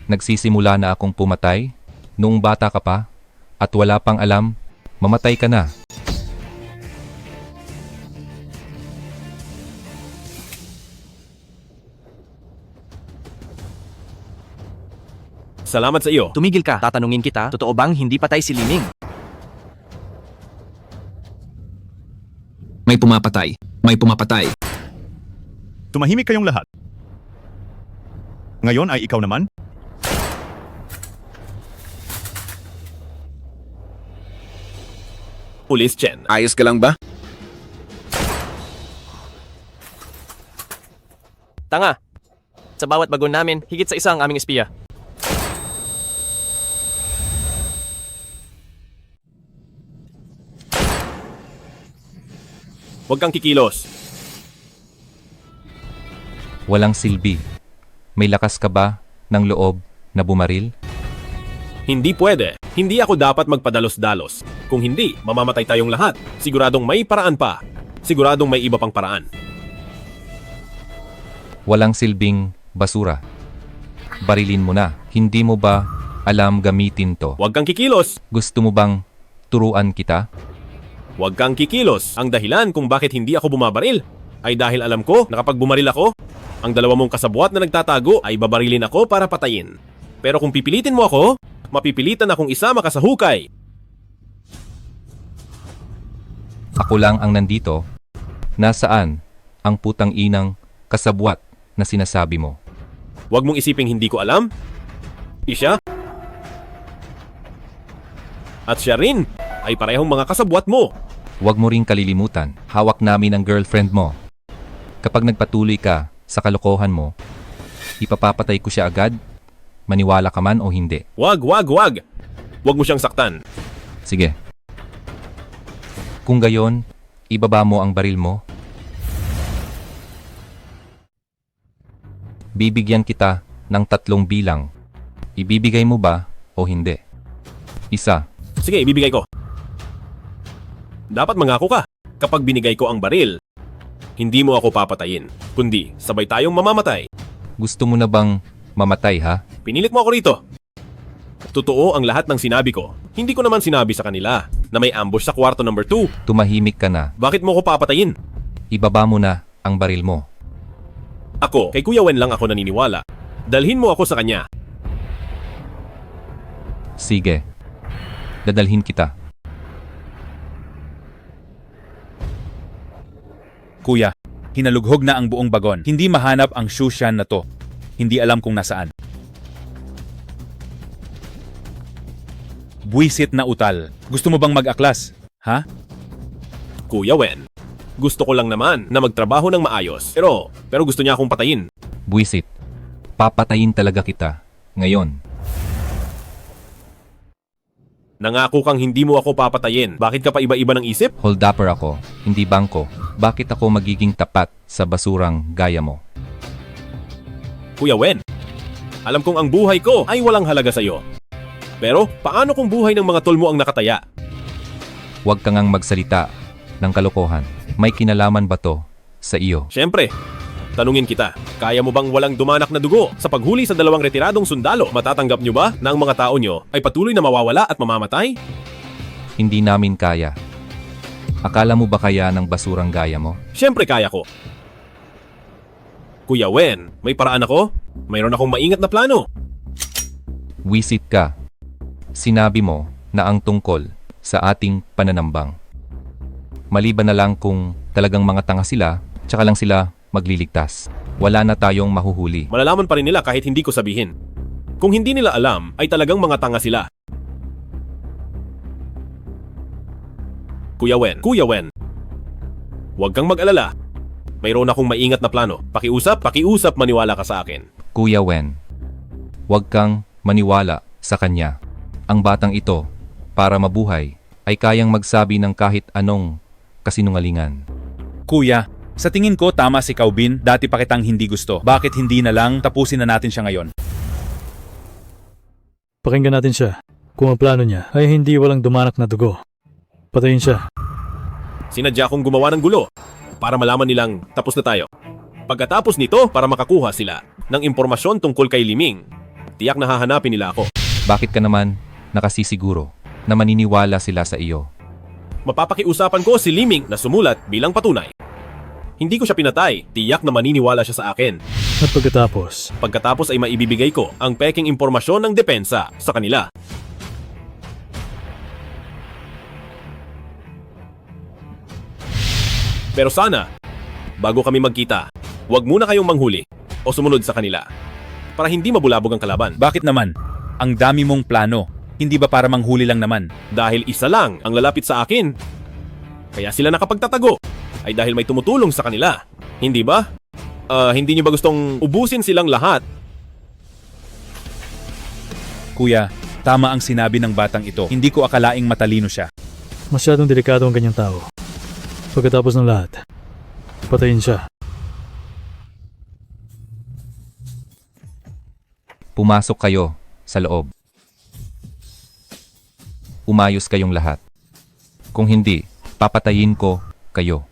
Nagsisimula na akong pumatay noong bata ka pa at wala pang alam, mamatay ka na. Salamat sa iyo. Tumigil ka. Tatanungin kita, totoo bang hindi patay si Liming? May pumapatay. May pumapatay. Tumahimik kayong lahat. Ngayon ay ikaw naman? Pulis Chen. Ayos ka lang ba? Tanga. Sa bawat bagon namin, higit sa isa ang aming espiya. Huwag kang kikilos. Walang silbi. May lakas ka ba ng loob na bumaril? Hindi pwede. Hindi ako dapat magpadalos-dalos. Kung hindi, mamamatay tayong lahat. Siguradong may paraan pa. Siguradong may iba pang paraan. Walang silbing basura. Barilin mo na. Hindi mo ba alam gamitin to? Huwag kang kikilos. Gusto mo bang turuan kita? Huwag kang kikilos. Ang dahilan kung bakit hindi ako bumabaril ay dahil alam ko na kapag bumaril ako, ang dalawa mong kasabwat na nagtatago ay babarilin ako para patayin. Pero kung pipilitin mo ako, mapipilitan akong isama ka sa hukay. Ako lang ang nandito. Nasaan ang putang inang kasabwat na sinasabi mo? Huwag mong isiping hindi ko alam. Siya at siya rin ay parehong mga kasabwat mo. Huwag mo ring kalilimutan, hawak namin ang girlfriend mo. Kapag nagpatuloy ka sa kalokohan mo, ipapapatay ko siya agad, maniwala ka man o hindi. Wag. Huwag mo siyang saktan. Sige. Kung gayon, ibaba mo ang baril mo. Bibigyan kita ng 3 bilang. Ibibigay mo ba o hindi? 1. Sige, ibibigay ko. Dapat mangako ka. Kapag binigay ko ang baril, hindi mo ako papatayin, kundi sabay tayong mamamatay. Gusto mo na bang mamatay, ha? Pinilit mo ako rito. Totoo ang lahat ng sinabi ko. Hindi ko naman sinabi sa kanila na may ambush sa kwarto number 2. Tumahimik ka na. Bakit mo ko papatayin? Ibaba mo na ang baril mo. Ako, kay Kuya Wen lang ako naniniwala. Dalhin mo ako sa kanya. Sige. Dadalhin kita. Kuya, hinalughog na ang buong bagon. Hindi mahanap ang Shushan na to. Hindi alam kung nasaan. Buwisit na utal. Gusto mo bang mag-aklas? Ha? Kuya Wen, gusto ko lang naman na magtrabaho ng maayos. Pero gusto niya akong patayin. Buwisit. Papatayin talaga kita. Ngayon. Nangako kang hindi mo ako papatayin. Bakit ka pa iba-iba ng isip? Hold-upper ako, hindi bangko. Bakit ako magiging tapat sa basurang gaya mo? Kuya Wen, alam kong ang buhay ko ay walang halaga sa iyo. Pero paano kung buhay ng mga tol mo ang nakataya? Huwag ka ngang magsalita ng kalokohan. May kinalaman ba to sa iyo? Siyempre, tanungin kita, kaya mo bang walang dumanak na dugo sa paghuli sa 2 retiradong sundalo? Matatanggap nyo ba na ang mga tao nyo ay patuloy na mawawala at mamamatay? Hindi namin kaya. Akala mo ba kaya ng basurang gaya mo? Siyempre kaya ko. Kuya Wen, may paraan ako? Mayroon akong maingat na plano. Wisit ka. Sinabi mo na ang tungkol sa ating pananambang. Maliban na lang kung talagang mga tanga sila, tsaka lang sila magliligtas. Wala na tayong mahuhuli. Malalaman pa rin nila kahit hindi ko sabihin. Kung hindi nila alam, ay talagang mga tanga sila. Kuya Wen, huwag kang mag-alala. Mayroon akong maingat na plano. Pakiusap, maniwala ka sa akin. Kuya Wen, huwag kang maniwala sa kanya. Ang batang ito, para mabuhay, ay kayang magsabi ng kahit anong kasinungalingan. Kuya, sa tingin ko tama si Kaubin, dati pa kitang hindi gusto. Bakit hindi na lang tapusin na natin siya ngayon? Pakinggan natin siya. Kung ang plano niya ay hindi walang dumanak na dugo, patayin siya. Sinadya kong gumawa ng gulo para malaman nilang tapos na tayo. Pagkatapos nito, para makakuha sila ng impormasyon tungkol kay Liming, tiyak na hahanapin nila ako. Bakit ka naman nakasisiguro na maniniwala sila sa iyo? Mapapakiusapan ko si Liming na sumulat bilang patunay. Hindi ko siya pinatay, tiyak na maniniwala siya sa akin. At pagkatapos? Pagkatapos ay maibibigay ko ang peking impormasyon ng depensa sa kanila. Pero sana, bago kami magkita, huwag muna kayong manghuli o sumunod sa kanila para hindi mabulabog ang kalaban. Bakit naman? Ang dami mong plano. Hindi ba para manghuli lang naman? Dahil isa lang ang lalapit sa akin. Kaya sila nakapagtatago ay dahil may tumutulong sa kanila. Hindi ba? Hindi niyo ba gustong ubusin silang lahat? Kuya, tama ang sinabi ng batang ito. Hindi ko akalaing matalino siya. Masyadong delikado ang ganyang tao. Pagkatapos ng lahat, patayin siya. Pumasok kayo sa loob. Umayos kayong lahat. Kung hindi, papatayin ko kayo.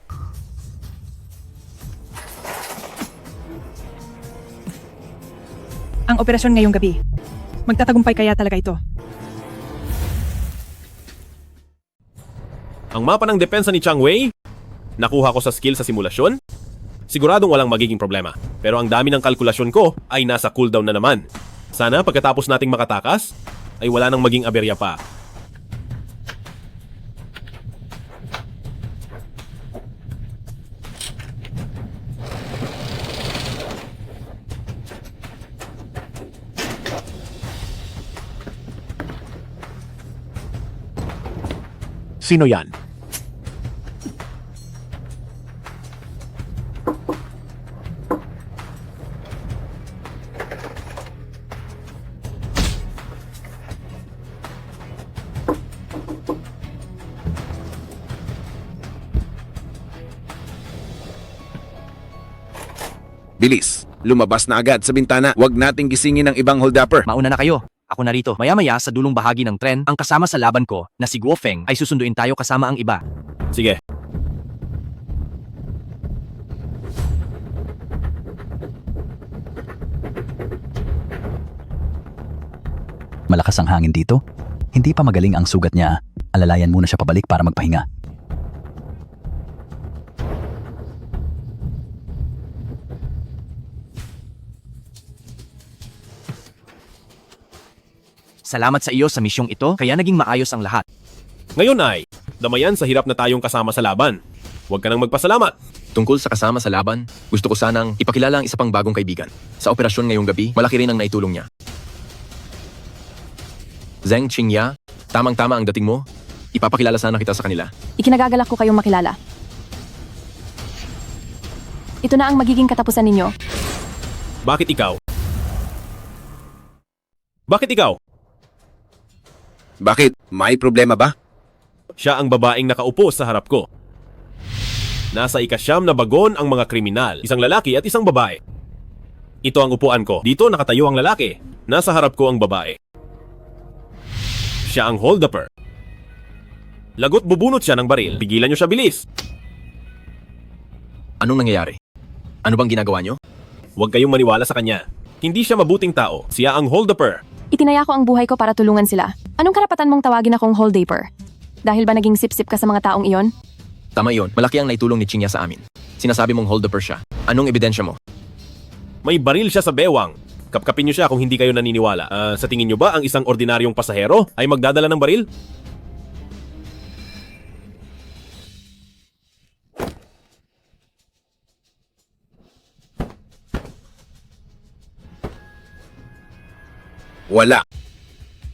Ang operasyon ngayong gabi. Magtatagumpay kaya talaga ito? Ang mapa ng depensa ni Chang Wei, nakuha ko sa skill sa simulasyon. Siguradong walang magiging problema. Pero ang dami ng kalkulasyon ko ay nasa cooldown na naman. Sana pagkatapos nating makatakas, ay wala nang maging aberya pa. Sino yan? Bilis, lumabas na agad sa bintana. Huwag nating gisingin ang ibang holdupper. Mauna na kayo. Ako narito. Maya-maya sa dulong bahagi ng tren, ang kasama sa laban ko na si Guo Feng ay susunduin tayo kasama ang iba. Sige. Malakas ang hangin dito. Hindi pa magaling ang sugat niya. Alalayan muna siya pabalik para magpahinga. Salamat sa iyo sa misyong ito, kaya naging maayos ang lahat. Ngayon ay, damayan sa hirap na tayong kasama sa laban. Huwag ka nang magpasalamat. Tungkol sa kasama sa laban, gusto ko sanang ipakilala ang isa pang bagong kaibigan. Sa operasyon ngayong gabi, malaki rin ang naitulong niya. Zheng Qingya, tamang-tama ang dating mo. Ipapakilala sana kita sa kanila. Ikinagagalak ko kayong makilala. Ito na ang magiging katapusan ninyo. Bakit ikaw? Bakit ikaw? Bakit? May problema ba? Siya ang babaeng nakaupo sa harap ko. Nasa ikasyam na bagon ang mga kriminal, isang lalaki at isang babae. Ito ang upuan ko. Dito nakatayo ang lalaki. Nasa harap ko ang babae. Siya ang holdupper. Lagot bubunot siya ng baril. Pigilan niyo siya, bilis. Anong nangyayari? Ano bang ginagawa nyo? Huwag kayong maniwala sa kanya. Hindi siya mabuting tao. Siya ang hold-upper. Itinaya ko ang buhay ko para tulungan sila. Anong karapatan mong tawagin akong hold-upper? Dahil ba naging sip-sip ka sa mga taong iyon? Tama iyon. Malaki ang naitulong ni Chingya sa amin. Sinasabi mong hold-upper siya. Anong ebidensya mo? May baril siya sa bewang. Kapkapin niyo siya kung hindi kayo naniniwala. Sa tingin niyo ba ang isang ordinaryong pasahero ay magdadala ng baril? Wala.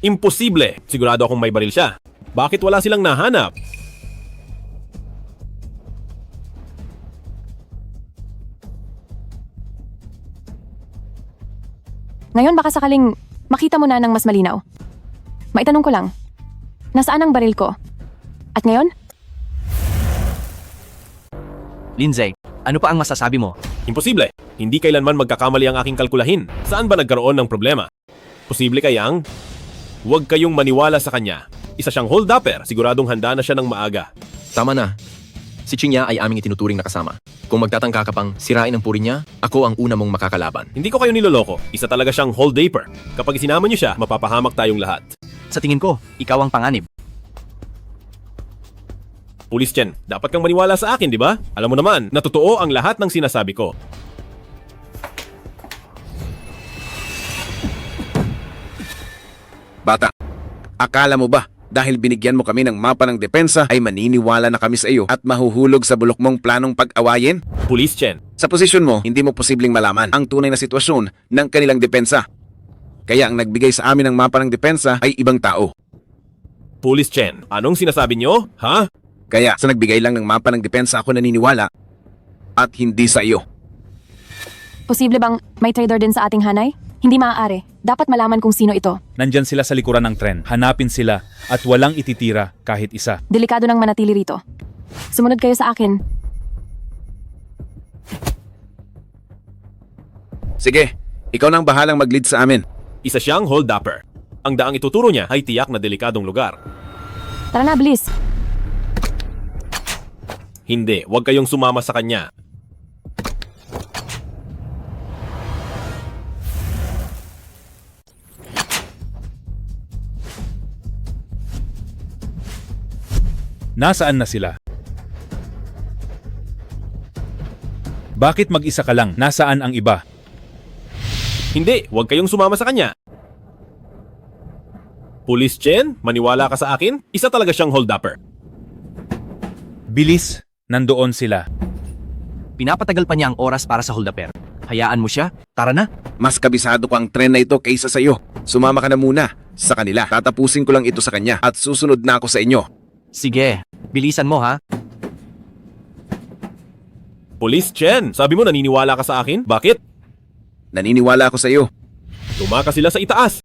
Imposible. Sigurado akong may baril siya. Bakit wala silang nahanap? Ngayon baka sakaling makita mo na ng mas malinaw. Maitanong ko lang, nasaan ang baril ko? At ngayon? Lindsay, ano pa ang masasabi mo? Imposible. Hindi kailanman magkakamali ang aking kalkulahin. Saan ba nagkaroon ng problema? Posible kayang? Huwag kayong maniwala sa kanya. Isa siyang hold-upper. Siguradong handa na siya ng maaga. Tama na. Si Chingya ay aming itinuturing na kasama. Kung magtatangka ka pang sirain ang puri niya, ako ang una mong makakalaban. Hindi ko kayo niloloko. Isa talaga siyang hold-upper. Kapag isinama niyo siya, mapapahamak tayong lahat. Sa tingin ko, ikaw ang panganib. Pulis Chen, dapat kang maniwala sa akin, di ba? Alam mo naman, na totoo ang lahat ng sinasabi ko. Bata, akala mo ba dahil binigyan mo kami ng mapa ng depensa ay maniniwala na kami sa iyo at mahuhulog sa bulok mong planong pag-awayin? Pulis Chen, Sa posisyon mo, hindi mo posibleng malaman ang tunay na sitwasyon ng kanilang depensa. Kaya ang nagbigay sa amin ng mapa ng depensa ay ibang tao. Pulis Chen, anong sinasabi niyo? Ha? Kaya sa nagbigay lang ng mapa ng depensa ako naniniwala at hindi sa iyo. Posible bang may trader din sa ating hanay? Hindi maaari. Dapat malaman kung sino ito. Nandyan sila sa likuran ng tren. Hanapin sila at walang ititira kahit isa. Delikado nang manatili rito. Sumunod kayo sa akin. Sige, ikaw nang bahalang mag-lead sa amin. Isa siyang hold-upper. Ang daang ituturo niya ay tiyak na delikadong lugar. Tara na, bilis. Hindi, huwag kayong sumama sa kanya. Nasaan na sila? Bakit mag-isa ka lang? Nasaan ang iba? Hindi, huwag kayong sumama sa kanya. Pulis Chen, maniwala ka sa akin? Isa talaga siyang hold-upper. Bilis, nandoon sila. Pinapatagal pa niya ang oras para sa hold-upper. Hayaan mo siya. Tara na. Mas kabisado ko ang tren na ito kaysa sa iyo. Sumama ka na muna sa kanila. Tatapusin ko lang ito sa kanya at susunod na ako sa inyo. Sige, bilisan mo ha. Pulis Chen, sabi mo naniniwala ka sa akin? Bakit? Naniniwala ako sa iyo. Tumakas sila sa itaas.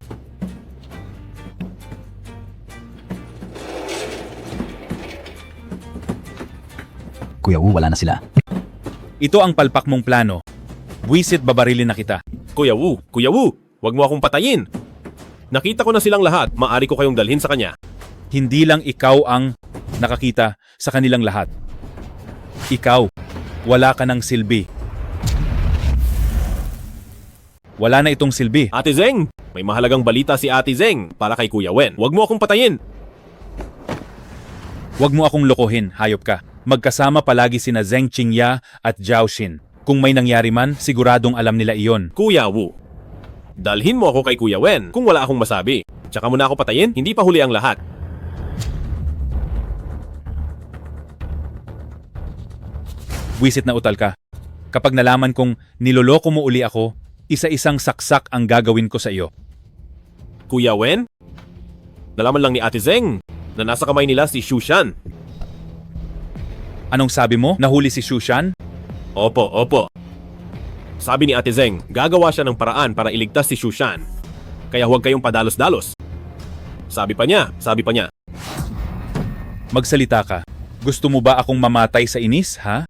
Kuya Wu, wala na sila. Ito ang palpak mong plano. Buwisit babarilin na kita. Kuya Wu, huwag mo akong patayin. Nakita ko na silang lahat. Maari ko kayong dalhin sa kanya. Hindi lang ikaw ang nakakita sa kanilang lahat. Ikaw, wala ka ng silbi. Wala na itong silbi. Ate Zeng, may mahalagang balita si Ate Zeng para kay Kuya Wen. Huwag mo akong patayin. Huwag mo akong lokohin, hayop ka. Magkasama palagi sina Zeng Qingya at Zhao Xin. Kung may nangyari man, siguradong alam nila iyon. Kuya Wu, dalhin mo ako kay Kuya Wen kung wala akong masabi. Tsaka mo na ako patayin, hindi pa huli ang lahat. Wisit na utal ka. Kapag nalaman kong niloloko mo uli ako, isa-isang saksak ang gagawin ko sa iyo. Kuya Wen, nalaman lang ni Ate Zeng na nasa kamay nila si Shushan. Anong sabi mo? Nahuli si Shushan? Opo. Sabi ni Ate Zeng, gagawa siya ng paraan para iligtas si Shushan. Kaya huwag kayong padalos-dalos. Sabi pa niya. Magsalita ka. Gusto mo ba akong mamatay sa inis, ha?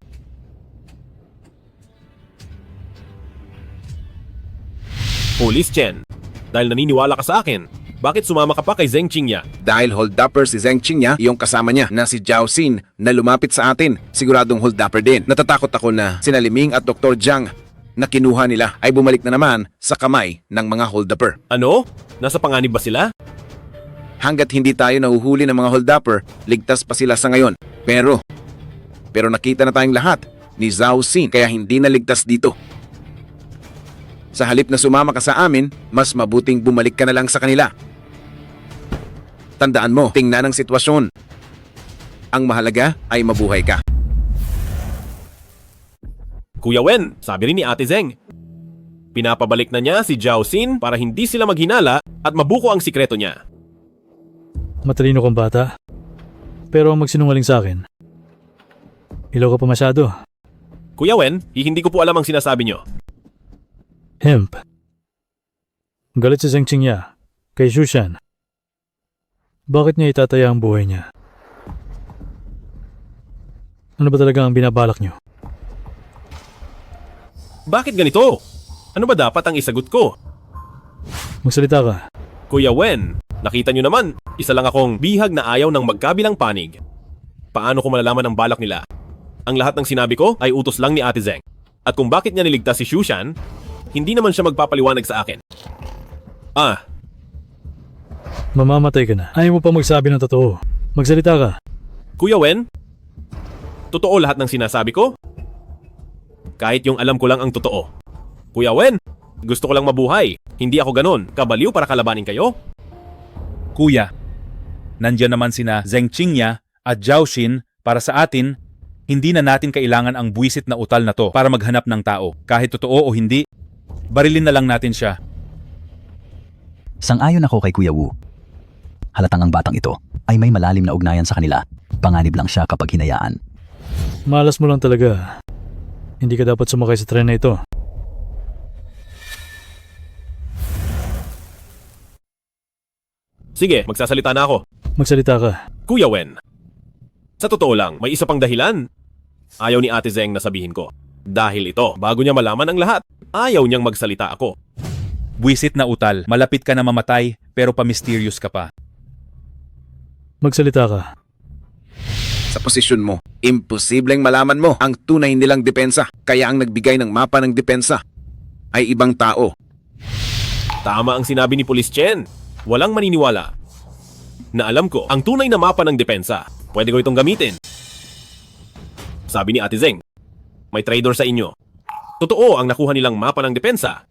Pulis Chen, dahil naniniwala ka sa akin, Bakit sumama ka pa kay Zheng Qingya? Dahil hold-upper si Zheng Qingya, yung kasama niya na si Zhao Xin na lumapit sa atin. Siguradong hold-upper din. Natatakot ako na sina Liming at Dr. Jiang na kinuha nila ay bumalik na naman sa kamay ng mga hold-upper. Ano? Nasa panganib ba sila? Hanggat hindi tayo nahuhuli ng mga hold-upper, ligtas pa sila sa ngayon. Pero nakita na tayong lahat ni Zhao Xin kaya hindi na ligtas dito. Sa halip na sumama ka sa amin, mas mabuting bumalik ka na lang sa kanila. Tandaan mo, tingnan ang sitwasyon. Ang mahalaga ay mabuhay ka. Kuya Wen, sabi rin ni Ate Zheng. Pinapabalik na niya si Zhao Xin para hindi sila maghinala at mabuko ang sikreto niya. Matalino kang bata. Pero ang magsinungaling sa akin, ilaw ka pa masyado. Kuya Wen, hindi ko po alam ang sinasabi niyo. Hemp. Galit si Zheng Qingya kay Shushan. Bakit niya itataya ang buhay niya? Ano ba talaga ang binabalak niyo? Bakit ganito? Ano ba dapat ang isagot ko? Magsalita ka. Kuya Wen, nakita niyo naman, isa lang akong bihag na ayaw ng magkabilang panig. Paano ko malalaman ang balak nila? Ang lahat ng sinabi ko ay utos lang ni Ate Zheng. At kung bakit niya niligtas si Shushan, hindi naman siya magpapaliwanag sa akin. Mamamatay ka na. Ayaw mo pa magsabi ng totoo. Magsalita ka. Kuya Wen, totoo lahat ng sinasabi ko? Kahit yung alam ko lang ang totoo. Kuya Wen, gusto ko lang mabuhay. Hindi ako ganon. Kabaliw para kalabanin kayo? Kuya, nandyan naman sina Zheng Qingya at Zhao Xin para sa atin. Hindi na natin kailangan ang buwisit na utal na to para maghanap ng tao. Kahit totoo o hindi, barilin na lang natin siya. Sang-ayon ako kay Kuya Wu. Halatang ang batang ito ay may malalim na ugnayan sa kanila. Panganib lang siya kapag hinayaan. Malas mo lang talaga. Hindi ka dapat sumakay sa tren na ito. Sige, magsasalita na ako. Magsalita ka. Kuya Wen, sa totoo lang, may isa pang dahilan. Ayaw ni Ate Zheng na sabihin ko. Dahil ito, bago niya malaman ang lahat, ayaw niyang magsalita ako. Buwisit na utal, malapit ka na mamatay pero pa-mysterious ka pa. Magsalita ka. Sa posisyon mo, imposibleng malaman mo ang tunay nilang depensa. Kaya ang nagbigay ng mapa ng depensa ay ibang tao. Tama ang sinabi ni Police Chen. Walang maniniwala na alam ko ang tunay na mapa ng depensa. Pwede ko itong gamitin. Sabi ni Ate Zheng, may traitor sa inyo. Totoo ang nakuha nilang mapa ng depensa.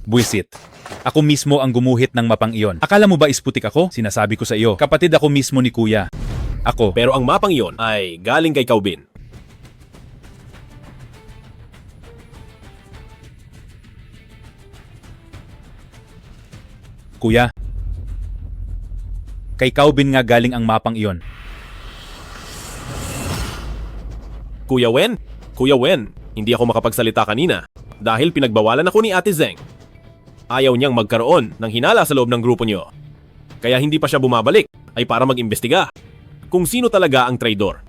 Buwisit. Ako mismo ang gumuhit ng mapang iyon. Akala mo ba isputik ako? Sinasabi ko sa iyo, kapatid ako mismo ni Kuya. Ako. Pero ang mapang iyon ay galing kay Caubin. Kuya, kay Caubin nga galing ang mapang iyon. Kuya Wen, hindi ako makapagsalita kanina dahil pinagbawalan ako ni Ate Zheng. Ayaw niyang magkaroon ng hinala sa loob ng grupo niyo. Kaya hindi pa siya bumabalik ay para mag-imbestiga kung sino talaga ang traidor.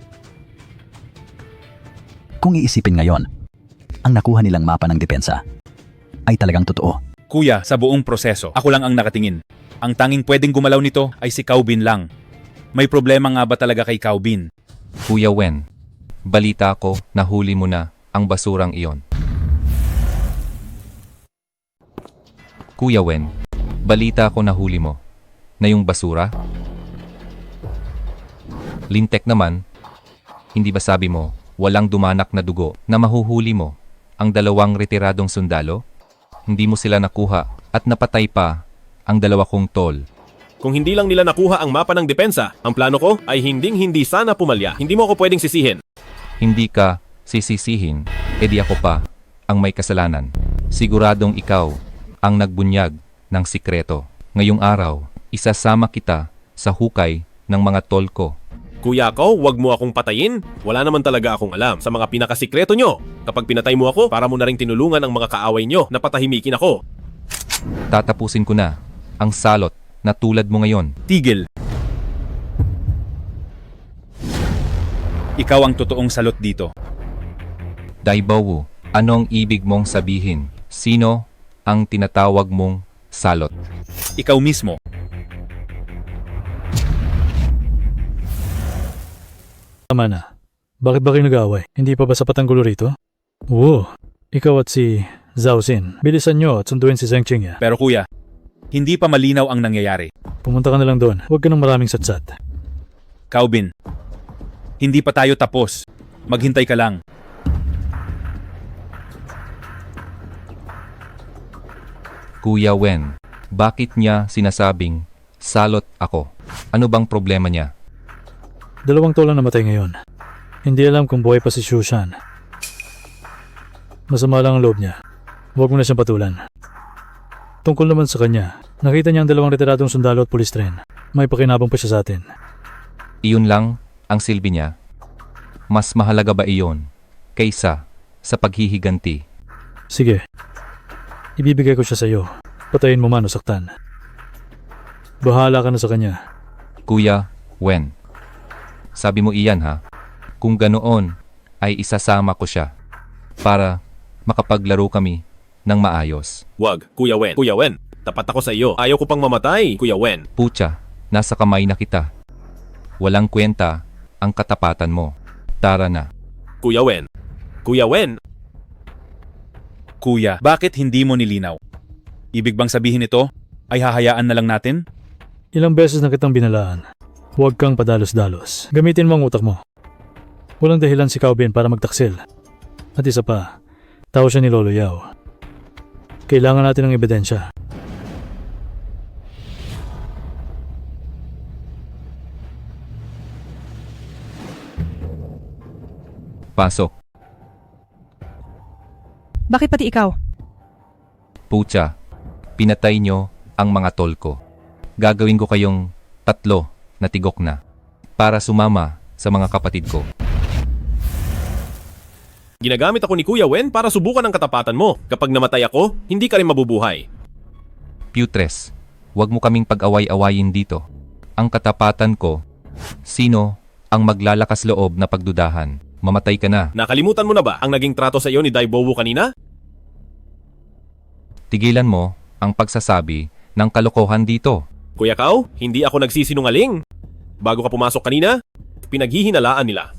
Kung iisipin ngayon, ang nakuha nilang mapa ng depensa ay talagang totoo. Kuya, sa buong proseso, ako lang ang nakatingin. Ang tanging pwedeng gumalaw nito ay si Caubin lang. May problema nga ba talaga kay Caubin? Kuya Wen, balita ko na huli mo na ang basurang iyon. Kuya Wen, balita ko na huli mo na yung basura. Lintek naman, hindi ba sabi mo walang dumanak na dugo na mahuhuli mo ang 2 retiradong sundalo? Hindi mo sila nakuha at napatay pa ang 2 kong tol. Kung hindi lang nila nakuha ang mapa ng depensa, ang plano ko ay hindi sana pumalya. Hindi mo ako pwedeng sisihin. Hindi ka sisisihin, edi ako pa ang may kasalanan. Siguradong ikaw ang nagbunyag ng sikreto. Ngayong araw, isasama kita sa hukay ng mga tol ko. Kuya ko, wag mo akong patayin. Wala naman talaga akong alam sa mga pinakasikreto nyo. Kapag pinatay mo ako, para mo na rin tinulungan ang mga kaaway nyo na patahimikin ako. Tatapusin ko na ang salot na tulad mo ngayon. Tigil! Ikaw ang totoong salot dito. Daibawu, ano ang ibig mong sabihin? Sino ang tinatawag mong salot? Ikaw mismo. Tama na. Bakit ba kayo nag-aaway? Hindi pa ba sapat ang gulo rito? Oo. Ikaw at si Zhao Xin, bilisan nyo at sunduin si Zheng Qingya. Pero kuya, hindi pa malinaw ang nangyayari. Pumunta ka na lang doon. Huwag ka ng maraming satsat. Caubin, hindi pa tayo tapos. Maghintay ka lang. Kuya Wen, bakit niya sinasabing salot ako? Ano bang problema niya? 2 tol ang namatay ngayon. Hindi alam kung buhay pa si Shushan. Masama lang ang loob niya. Huwag mo na siyang patulan. Tungkol naman sa kanya, nakita niya ang 2 retiradong sundalo at pulis tren. May pakinabang pa siya sa atin. Iyon lang ang silbi niya. Mas mahalaga ba iyon kaysa sa paghihiganti? Sige. Ibibigay ko siya sa iyo. Patayin mo man o saktan. Bahala ka na sa kanya. Kuya Wen, sabi mo iyan ha? Kung ganoon ay isasama ko siya para makapaglaro kami ng maayos. Wag, Kuya Wen. Kuya Wen, tapat ako sa iyo. Ayaw ko pang mamatay, Kuya Wen. Pucha, nasa kamay na kita. Walang kwenta ang katapatan mo. Tara na. Kuya Wen. Kuya Wen. Kuya, bakit hindi mo nilinaw? Ibig bang sabihin ito ay hahayaan na lang natin? Ilang beses na kitang binalaan. Huwag kang padalos-dalos. Gamitin mo ang utak mo. Walang dahilan si Caubin para magtaksil. At isa pa, tao siya ni Lolo Yao. Kailangan natin ng ebidensya. Pasok. Bakit pati ikaw? Pucha, pinatay nyo ang mga tol ko. Gagawin ko kayong 3 na tigok na para sumama sa mga kapatid ko. Ginagamit ako ni Kuya Wen para subukan ang katapatan mo. Kapag namatay ako, hindi ka rin mabubuhay. Putres, huwag mo kaming pag-away-awayin dito. Ang katapatan ko, sino ang maglalakas loob na pagdudahan? Mamatay ka na. Nakalimutan mo na ba ang naging trato sa iyo ni Dai Bowu kanina? Tigilan mo ang pagsasabi ng kalokohan dito. Kuya Kao, hindi ako nagsisinungaling. Bago ka pumasok kanina, pinaghihinalaan nila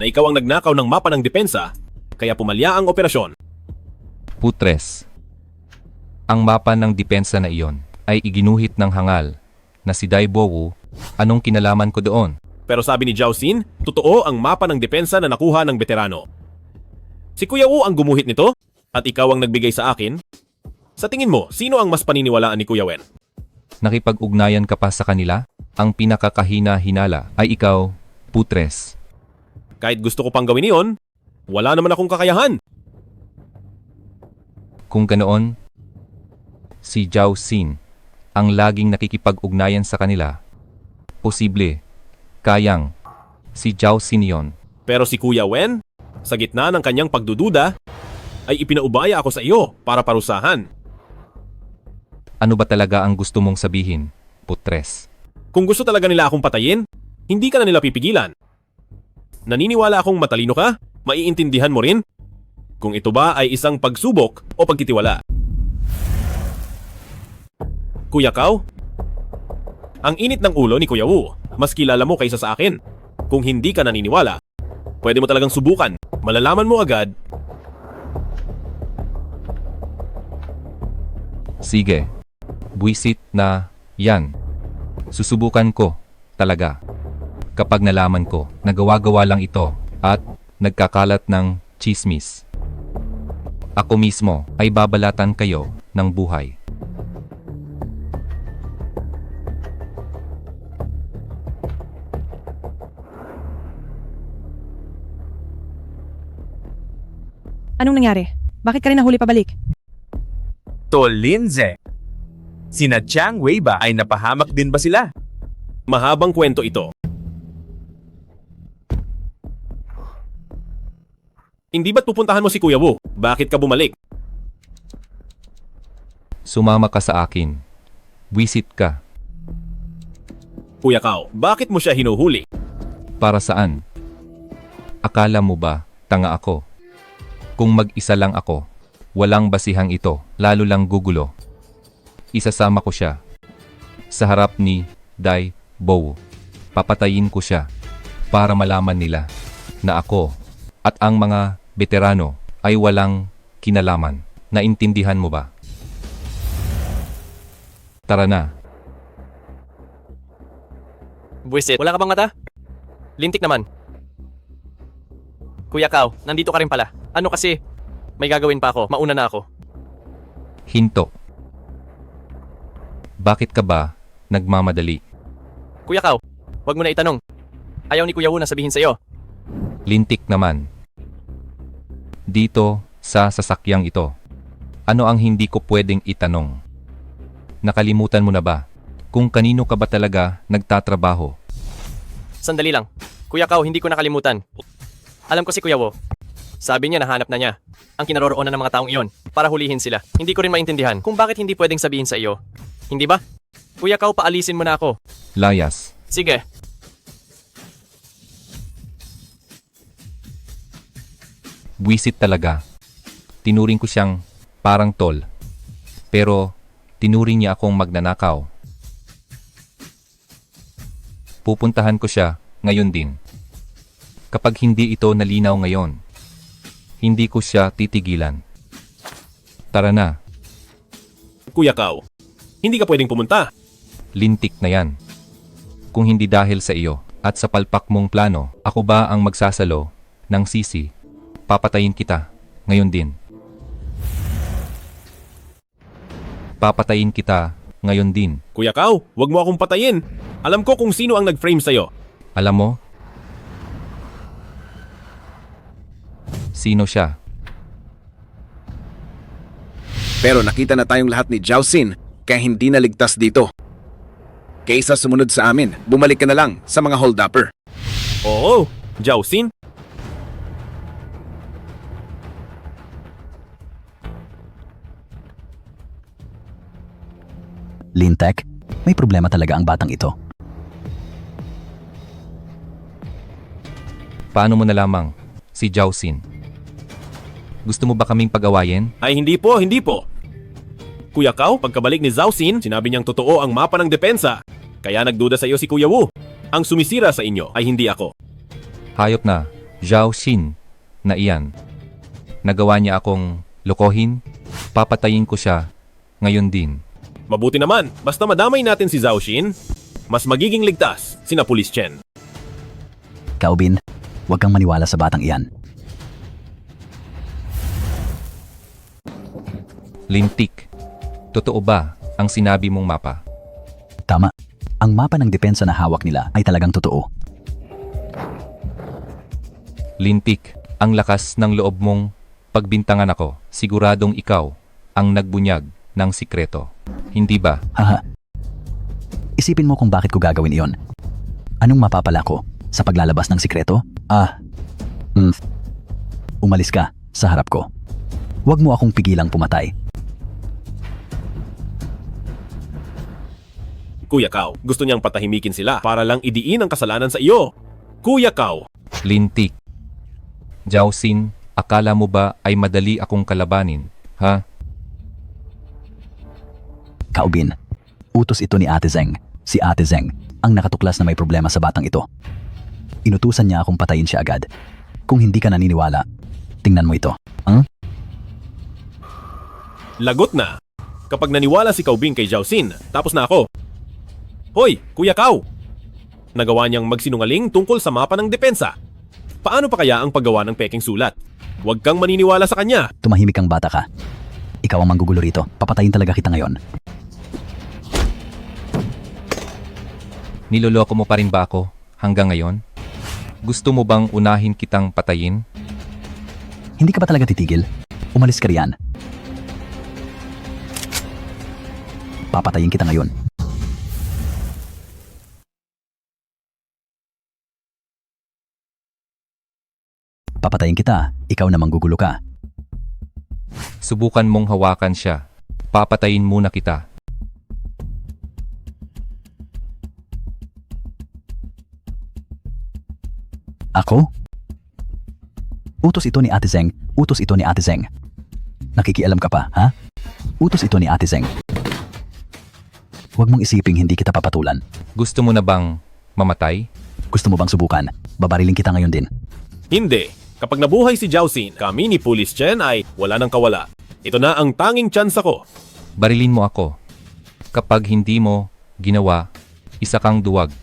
na ikaw ang nagnakaw ng mapa ng depensa, kaya pumalya ang operasyon. Putres, ang mapa ng depensa na iyon ay iginuhit ng hangal na si Dai Bowu. Anong kinalaman ko doon? Pero sabi ni Zhao Xin, totoo ang mapa ng depensa na nakuha ng veterano. Si Kuya Wu ang gumuhit nito at ikaw ang nagbigay sa akin. Sa tingin mo, sino ang mas paniniwalaan ni Kuya Wen? Nakipag-ugnayan ka pa sa kanila? Ang pinakakahina-hinala ay ikaw, Putres. Kahit gusto ko pang gawin iyon, wala naman akong kakayahan. Kung ganoon, si Zhao Xin ang laging nakikipag-ugnayan sa kanila. Posible, kayang si Zhao Xin yon. Pero si Kuya Wen, sa gitna ng kanyang pagdududa, ay ipinaubaya ako sa iyo para parusahan. Ano ba talaga ang gusto mong sabihin, Putres? Kung gusto talaga nila akong patayin, hindi ka na nila pipigilan. Naniniwala akong matalino ka? Maiintindihan mo rin? Kung ito ba ay isang pagsubok o pagtitiwala? Kuya Kao, ang init ng ulo ni Kuya Wu, mas kilala mo kaysa sa akin. Kung hindi ka naniniwala, pwede mo talagang subukan. Malalaman mo agad. Sige, buwisit na yan. Susubukan ko talaga. Kapag nalaman ko, nagawa-gawa lang ito at nagkakalat ng chismis. Ako mismo ay babalatan kayo ng buhay. Anong nangyari? Bakit ka rin nahuli pabalik? Tolinze, sina Chang Wei ba ay napahamak din ba sila? Mahabang kwento ito. Hindi ba't pupuntahan mo si Kuya Wu? Bakit ka bumalik? Sumama ka sa akin. Wisit ka. Kuya Kao, bakit mo siya hinuhuli? Para saan? Akala mo ba tanga ako? Kung mag-isa lang ako, walang basihang ito, lalo lang gugulo. Isasama ko siya sa harap ni Dai Bow. Papatayin ko siya para malaman nila na ako at ang mga veterano ay walang kinalaman. Naintindihan mo ba? Tara na. Buwisit, wala ka bang mata? Lintik naman. Kuya Kao, nandito ka rin pala. Ano kasi? May gagawin pa ako. Mauna na ako. Hinto. Bakit ka ba nagmamadali? Kuya Kao, wag mo na itanong. Ayaw ni Kuya Wu na sabihin sa'yo. Lintik naman. Dito sa sasakyang ito. Ano ang hindi ko pwedeng itanong? Nakalimutan mo na ba kung kanino ka ba talaga nagtatrabaho? Sandali lang. Kuya Kao, hindi ko nakalimutan. Alam ko si Kuya Wu. Sabi niya nahanap na niya ang kinaroroonan ng mga taong iyon para hulihin sila. Hindi ko rin maintindihan kung bakit hindi pwedeng sabihin sa iyo. Hindi ba? Kuya Kao, paalisin mo na ako. Layas. Sige. Buwisit talaga. Tinuring ko siyang parang tol. Pero tinuring niya akong magnanakaw. Pupuntahan ko siya ngayon din. Kapag hindi ito nalinaw ngayon, hindi ko siya titigilan. Tara na. Kuya Kao, hindi ka pwedeng pumunta. Lintik na yan. Kung hindi dahil sa iyo at sa palpak mong plano, ako ba ang magsasalo ng sisi? Papatayin kita ngayon din. Papatayin kita ngayon din. Kuya Kao, wag mo akong patayin. Alam ko kung sino ang nag-frame sa'yo. Alam mo? Sino siya? Pero nakita na tayong lahat ni Zhao Xin, kaya hindi naligtas dito. Kaysa sumunod sa amin, bumalik ka na lang sa mga hold-upper. Oo, Zhao Xin. Lintek, may problema talaga ang batang ito. Paano mo nalamang si Zhao Xin? Gusto mo ba kaming pag-awayin? Ay hindi po, hindi po. Kuya Kao, pagkabalik ni Zhao Xin, sinabi niyang totoo ang mapa ng depensa. Kaya nagduda sa iyo si Kuya Wu. Ang sumisira sa inyo ay hindi ako. Hayop na, Zhao Xin na iyan. Nagawa niya akong lokohin, papatayin ko siya ngayon din. Mabuti naman, basta madamay natin si Zhao Xin, mas magiging ligtas sina Police Chen. Kaubin, huwag kang maniwala sa batang iyan. Lintik, totoo ba ang sinabi mong mapa? Tama. Ang mapa ng depensa na hawak nila ay talagang totoo. Lintik, ang lakas ng loob mong pagbintangan ako. Siguradong ikaw ang nagbunyag ng sikreto. Hindi ba? Haha. Isipin mo kung bakit ko gagawin iyon. Anong mapapala ko sa paglalabas ng sikreto? Umalis ka sa harap ko. Huwag mo akong pigilang pumatay. Kuya Kao, gusto niyang patahimikin sila para lang idiin ang kasalanan sa iyo. Kuya Kao. Lintik. Zhao Xin, akala mo ba ay madali akong kalabanin, ha? Kaubin, utos ito ni Ate Zeng. Si Ate Zeng ang nakatuklas na may problema sa batang ito. Inutusan niya akong patayin siya agad. Kung hindi ka naniniwala, tingnan mo ito. Lagot na. Kapag naniwala si Kaubing kay Zhao Xin, tapos na ako. Hoy, Kuya Kao! Nagawa niyang magsinungaling tungkol sa mapa ng depensa. Paano pa kaya ang paggawa ng peking sulat? Huwag kang maniniwala sa kanya. Tumahimik kang bata ka. Ikaw ang manggugulo rito. Papatayin talaga kita ngayon. Niloloko mo pa rin ba ako hanggang ngayon? Gusto mo bang unahin kitang patayin? Hindi ka ba talaga titigil? Umalis ka riyan. Papatayin kita ngayon. Papatayin kita, ikaw na manggugulo ka. Subukan mong hawakan siya. Papatayin muna kita. Ako? Utos ito ni Ate Zeng. Utos ito ni Ate Zeng. Nakikialam ka pa, ha? Utos ito ni Ate Zeng. Huwag mong isiping hindi kita papatulan. Gusto mo na bang mamatay? Gusto mo bang subukan? Babariling kita ngayon din. Hindi. Kapag nabuhay si Jiaoxin, kami ni Police Chen ay wala nang kawala. Ito na ang tanging tsansa ko. Barilin mo ako. Kapag hindi mo ginawa, isa kang duwag.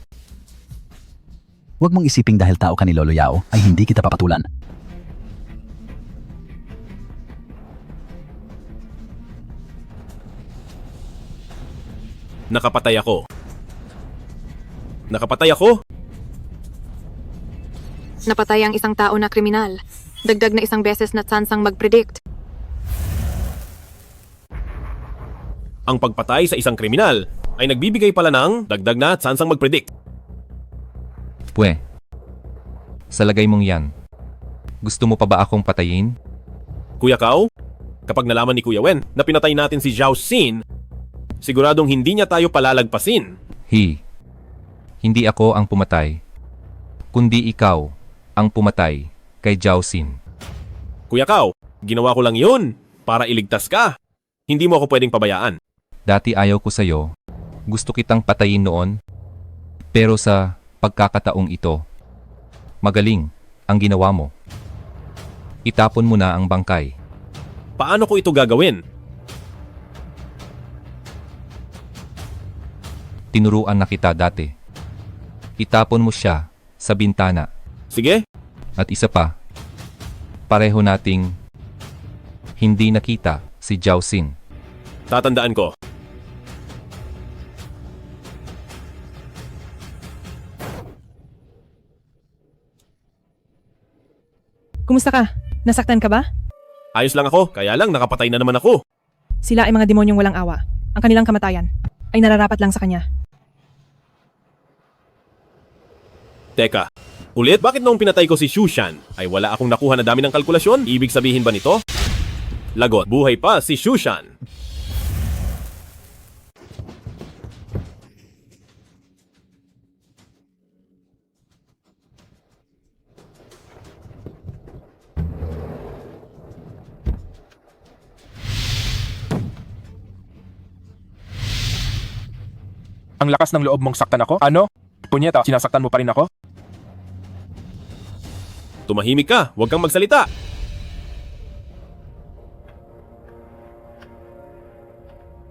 Huwag mong isiping dahil tao ka ni Lolo Yao ay hindi kita papatulan. Nakapatay ako. Nakapatay ako? Napatay ang isang tao na kriminal. Dagdag na isang beses na tsansang mag-predict. Ang pagpatay sa isang kriminal ay nagbibigay pala ng dagdag na tsansang mag-predict. Pwe. Sa lagay mong yan, gusto mo pa ba akong patayin? Kuya Kao, kapag nalaman ni Kuya Wen na pinatay natin si Jiaoxin, siguradong hindi niya tayo palalagpasin. Hindi ako ang pumatay, kundi ikaw ang pumatay kay Jiaoxin. Kuya Kao, ginawa ko lang yun para iligtas ka. Hindi mo ako pwedeng pabayaan. Dati ayaw ko sa'yo, gusto kitang patayin noon, pero sa pagkakataong ito, magaling ang ginawa mo. Itapon mo na ang bangkay. Paano ko ito gagawin? Tinuruan na kita dati. Itapon mo siya sa bintana. Sige. At isa pa, pareho nating hindi nakita si Jiaoxin. Tatandaan ko. Kumusta ka? Nasaktan ka ba? Ayos lang ako, kaya lang nakapatay na naman ako. Sila ay mga demonyong walang awa. Ang kanilang kamatayan ay nararapat lang sa kanya. Teka, ulit? Bakit noong pinatay ko si Shushan ay wala akong nakuha na dami ng kalkulasyon? Ibig sabihin ba nito? Lagot, buhay pa si Shushan. Ang lakas ng loob mong saktan ako? Ano? Punyeta, sinasaktan mo pa rin ako? Tumahimik ka, huwag kang magsalita.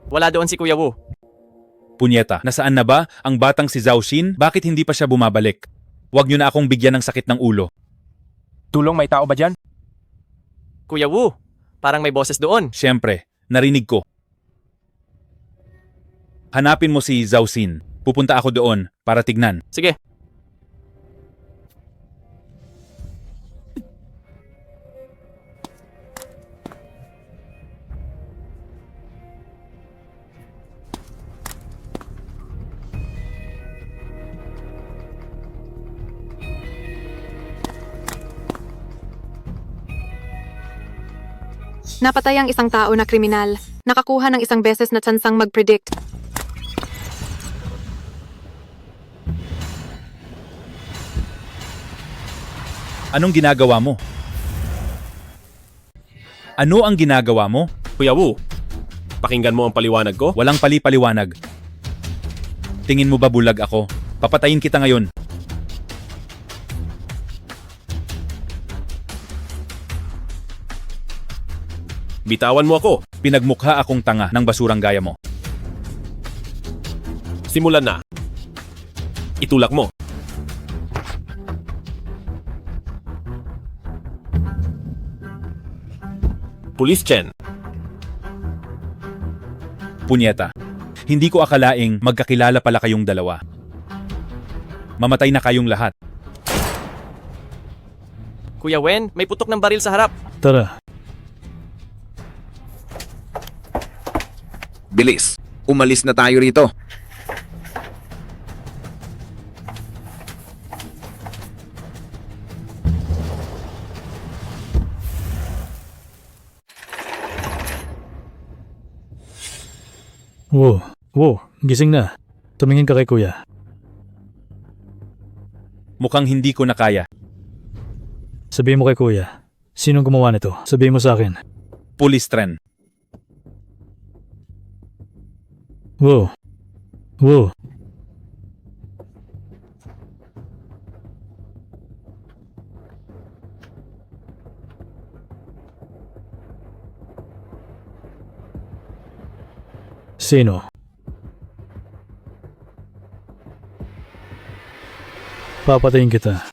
Wala doon si Kuya Wu. Punyeta, nasaan na ba ang batang si Jiaoxin? Bakit hindi pa siya bumabalik? Huwag niyo na akong bigyan ng sakit ng ulo. Tulong, may tao ba dyan? Kuya Wu, parang may boses doon. Siyempre, narinig ko. Hanapin mo si Jiaoxin. Pupunta ako doon para tignan. Sige. Napatay ang isang tao na kriminal. Nakakuha ng isang beses na tsansang mag-predict. Anong ginagawa mo? Ano ang ginagawa mo? Kuya Wu, pakinggan mo ang paliwanag ko. Walang pali-paliwanag. Tingin mo ba bulag ako? Papatayin kita ngayon. Bitawan mo ako. Pinagmukha akong tanga ng basurang gaya mo. Simulan na. Itulak mo. Police Chen. Punyeta, hindi ko akalaing magkakilala pala kayong dalawa. Mamatay na kayong lahat. Kuya Wen, may putok ng baril sa harap. Tara. Bilis, umalis na tayo rito. Wow, gising na. Tumingin ka kay kuya. Mukhang hindi ko na kaya. Sabihin mo kay kuya, sinong gumawa nito? Sabihin mo sa akin. Police Tren. Wow, Wow. Sino? Papatayin kita.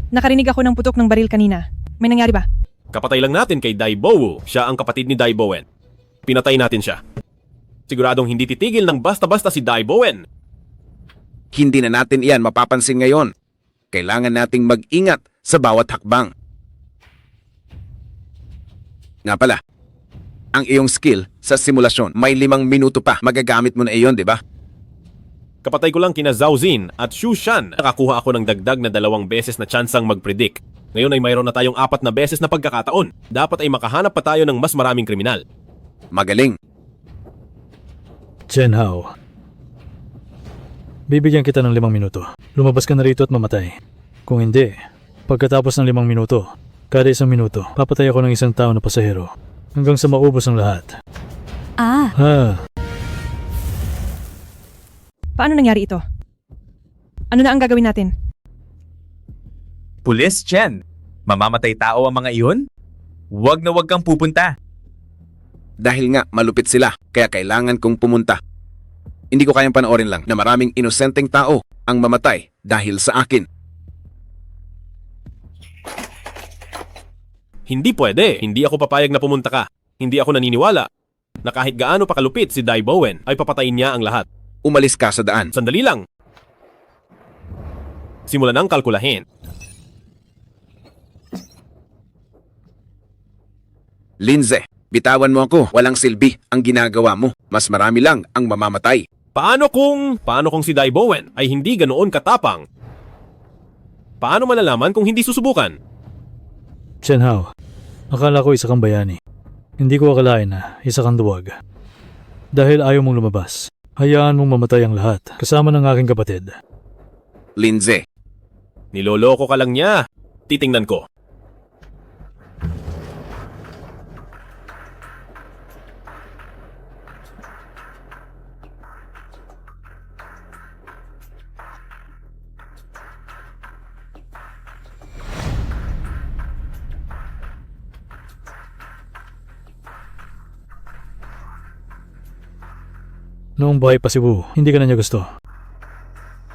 Nakarinig ako ng putok ng baril kanina. May nangyari ba? Kapatay lang natin kay Dai Bowu. Siya ang kapatid ni Dai Bowen. Pinatay natin siya. Siguradong hindi titigil ng basta-basta si Dai Bowen. Hindi na natin iyan mapapansin ngayon. Kailangan nating mag-ingat sa bawat hakbang. Nga pala, ang iyong skill sa simulasyon, may 5 minuto pa. Magagamit mo na iyon, di ba? Kapatay ko lang kina Zhao Xin at Xu Shan. Nakakuha ako ng dagdag na 2 beses na tsansang mag-predict. Ngayon ay mayroon na tayong 4 na beses na pagkakataon. Dapat ay makahanap pa tayo ng mas maraming kriminal. Magaling. Chen Hao. Bibigyan kita ng 5 minuto. Lumabas ka na rito at mamatay. Kung hindi, pagkatapos ng 5 minuto, kada 1 minuto, papatay ako ng 1 tao na pasahero. Hanggang sa maubos ang lahat. Paano nangyari ito? Ano na ang gagawin natin? Pulis, Chen. Mamamatay tao ang mga iyon? Huwag na huwag kang pupunta. Dahil nga malupit sila, kaya kailangan kong pumunta. Hindi ko kayang panoorin lang na maraming inosenteng tao ang mamatay dahil sa akin. Hindi pwede. Hindi ako papayag na pumunta ka. Hindi ako naniniwala na kahit gaano pa kalupit si Dai Bowen ay papatayin niya ang lahat. Umalis ka sa daan. Sandali lang. Simulan ng kalkulahin. Linze, bitawan mo ako. Walang silbi ang ginagawa mo. Mas marami lang ang mamamatay. Paano kung si Dai Bowen ay hindi ganoon katapang? Paano malalaman kung hindi susubukan? Chen Hao, akala ko isa kang bayani. Hindi ko akalain na isa kang duwag. Dahil ayaw mong lumabas, hayaan mong mamatay ang lahat, kasama ng aking kapatid. Linze. Niloloko ka lang niya. Titingnan ko. Noong buhay pa si Wu, hindi ka na niya gusto.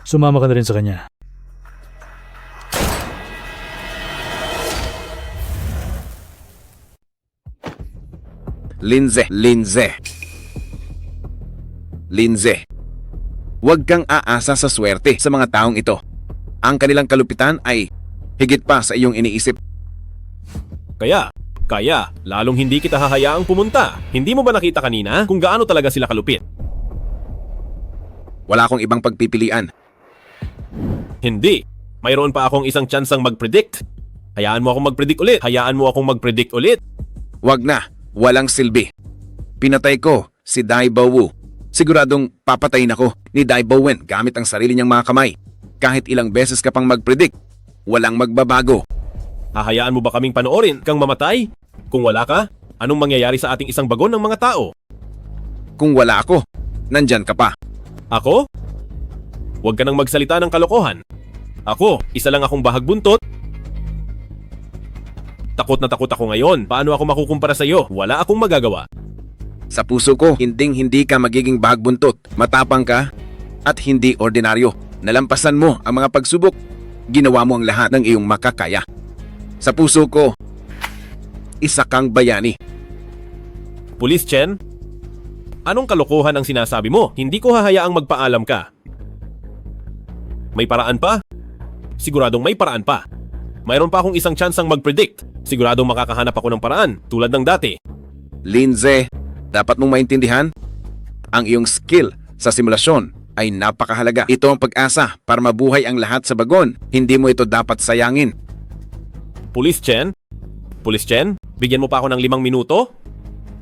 Sumama ka na rin sa kanya. Linze. Huwag kang aasa sa swerte sa mga taong ito. Ang kanilang kalupitan ay higit pa sa iyong iniisip. Kaya, lalong hindi kita hahayaang pumunta. Hindi mo ba nakita kanina kung gaano talaga sila kalupit? Wala akong ibang pagpipilian. Hindi. Mayroon pa akong isang tsansang mag-predict. Hayaan mo akong mag-predict ulit. Wag na. Walang silbi. Pinatay ko si Dai Bowu. Siguradong papatayin ako ni Dai Bowen gamit ang sarili niyang mga kamay. Kahit ilang beses ka pang mag-predict, walang magbabago. Hahayaan mo ba kaming panoorin kang mamatay? Kung wala ka, anong mangyayari sa ating isang bagon ng mga tao? Kung wala ako, nandyan ka pa. Ako? Huwag ka nang magsalita ng kalokohan. Ako, isa lang akong bahagbuntot. Takot na takot ako ngayon. Paano ako makukumpara sa iyo? Wala akong magagawa. Sa puso ko, hindi ka magiging bahagbuntot. Matapang ka at hindi ordinaryo. Nalampasan mo ang mga pagsubok. Ginawa mo ang lahat ng iyong makakaya. Sa puso ko, isa kang bayani. Pulis Chen, anong kalokohan ang sinasabi mo? Hindi ko hahayaang magpaalam ka. May paraan pa? Siguradong may paraan pa. Mayroon pa akong isang tsansang mag-predict. Siguradong makakahanap ako ng paraan, tulad ng dati. Linze, dapat mong maintindihan, ang iyong skill sa simulasyon ay napakahalaga. Ito ang pag-asa para mabuhay ang lahat sa bagon. Hindi mo ito dapat sayangin. Pulis Chen, bigyan mo pa ako ng 5 minuto?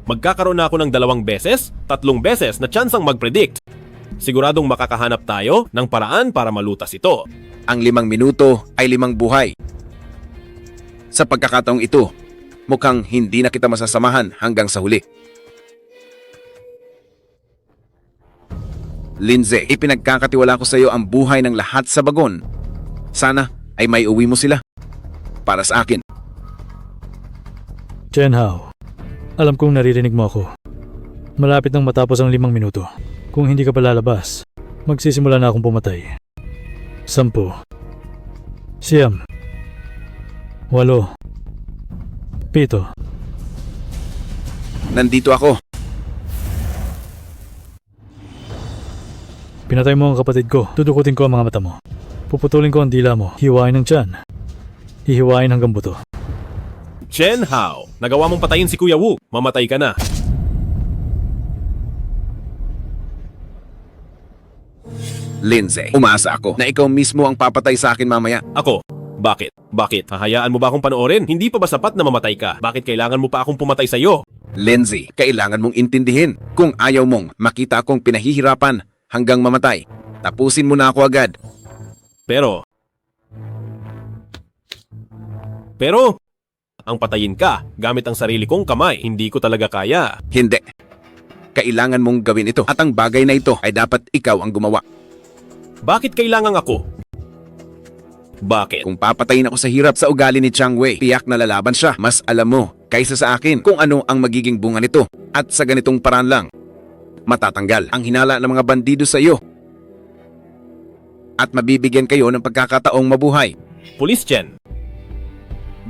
Magkakaroon na ako ng 2 beses, 3 beses na tsansang mag-predict. Siguradong makakahanap tayo ng paraan para malutas ito. Ang 5 minuto ay 5 buhay. Sa pagkakataong ito, mukhang hindi na kita masasamahan hanggang sa huli. Lindsay, ipinagkakatiwala ko sa iyo ang buhay ng lahat sa bagon. Sana ay may uwi mo sila. Para sa akin. Chen Hao, alam kong naririnig mo ako. Malapit nang matapos ang 5 minuto. Kung hindi ka pa lalabas, magsisimula na akong pumatay. 10, 9, 8, 7. Nandito ako. Pinatay mo ang kapatid ko. Dudukutin ko ang mga mata mo. Puputulin ko ang dila mo. Hiwain ang tiyan. Hihiwain hanggang buto. Chen Hao, nagawa mong patayin si Kuya Wu. Mamatay ka na. Lindsay, umaasa ako na ikaw mismo ang papatay sa akin mamaya. Ako? Bakit? Bakit? Hahayaan mo ba akong panoorin? Hindi pa ba sapat na mamatay ka? Bakit kailangan mo pa akong pumatay sa iyo? Lindsay, kailangan mong intindihin. Kung ayaw mong makita akong pinahihirapan hanggang mamatay, tapusin mo na ako agad. Pero, ang patayin ka gamit ang sarili kong kamay, hindi ko talaga kaya. Hindi. Kailangan mong gawin ito at ang bagay na ito ay dapat ikaw ang gumawa. Bakit kailangan ako? Bakit? Kung papatayin ako sa hirap sa ugali ni Chang Wei, tiyak na lalaban siya. Mas alam mo kaysa sa akin kung ano ang magiging bunga nito. At sa ganitong paraan lang, matatanggal ang hinala ng mga bandido sa iyo. At mabibigyan kayo ng pagkakataong mabuhay. Police Chen,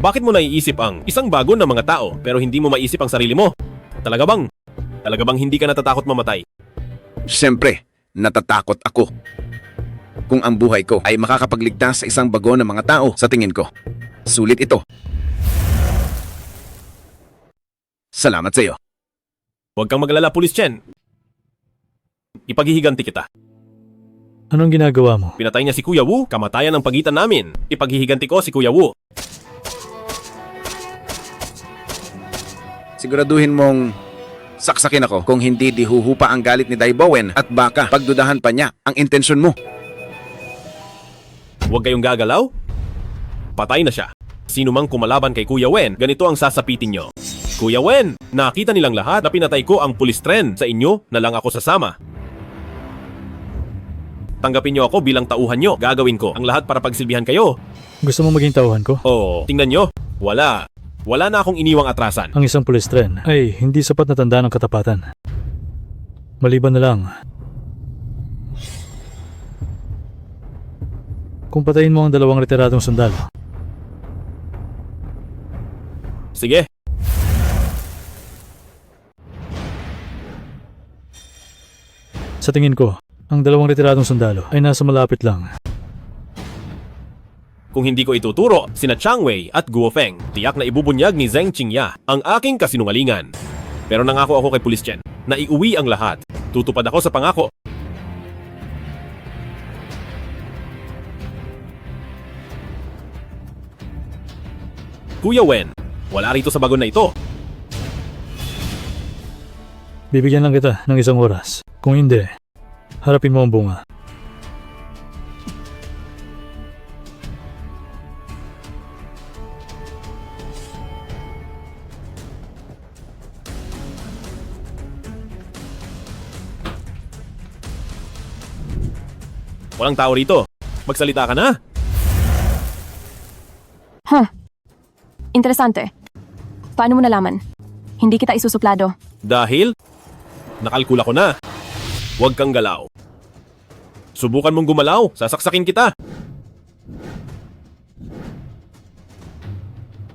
bakit mo naiisip ang isang bagon ng mga tao pero hindi mo maisip ang sarili mo? Talaga bang hindi ka natatakot mamatay? Siyempre, natatakot ako. Kung ang buhay ko ay makakapagligtas sa isang bagon ng mga tao, sa tingin ko, sulit ito. Salamat sa iyo. Huwag kang magalala, Police Chen. Ipaghihiganti kita. Anong ginagawa mo? Pinatay niya si Kuya Wu, kamatayan ang pagitan namin. Ipaghihiganti ko si Kuya Wu. Siguraduhin mong saksakin ako. Kung hindi, di huhupa ang galit ni Dai Bowen at baka pagdudahan pa niya ang intensyon mo. Huwag kayong gagalaw. Patay na siya. Sino mang kumalaban kay Kuya Wen, ganito ang sasapitin nyo. Kuya Wen, nakita nilang lahat na pinatay ko ang police trend. Sa inyo na lang ako sasama. Tanggapin nyo ako bilang tauhan nyo. Gagawin ko ang lahat para pagsilbihan kayo. Gusto mo maging tauhan ko? Oo, tingnan nyo. Wala na akong iniwang atrasan. Ang isang police tren ay hindi sapat na tanda ng katapatan. Maliban na lang kung patayin mo ang 2 retiradong sundalo. Sige. Sa tingin ko, ang 2 retiradong sundalo ay nasa malapit lang. Kung hindi ko ituturo, sina Chang Wei at Guo Feng, tiyak na ibubunyag ni Zheng Qingya ang aking kasinungalingan. Pero nangako ako kay Police Chen na iuwi ang lahat. Tutupad ako sa pangako. Kuya Wen, wala rito sa bagon na ito. Bibigyan lang kita ng 1 oras. Kung hindi, harapin mo ang bunga. Walang tao rito. Magsalita ka na. Interesante. Paano mo nalaman? Hindi kita isusuplado. Dahil nakalkula ko na. Huwag kang galaw. Subukan mong gumalaw, sasaksakin kita.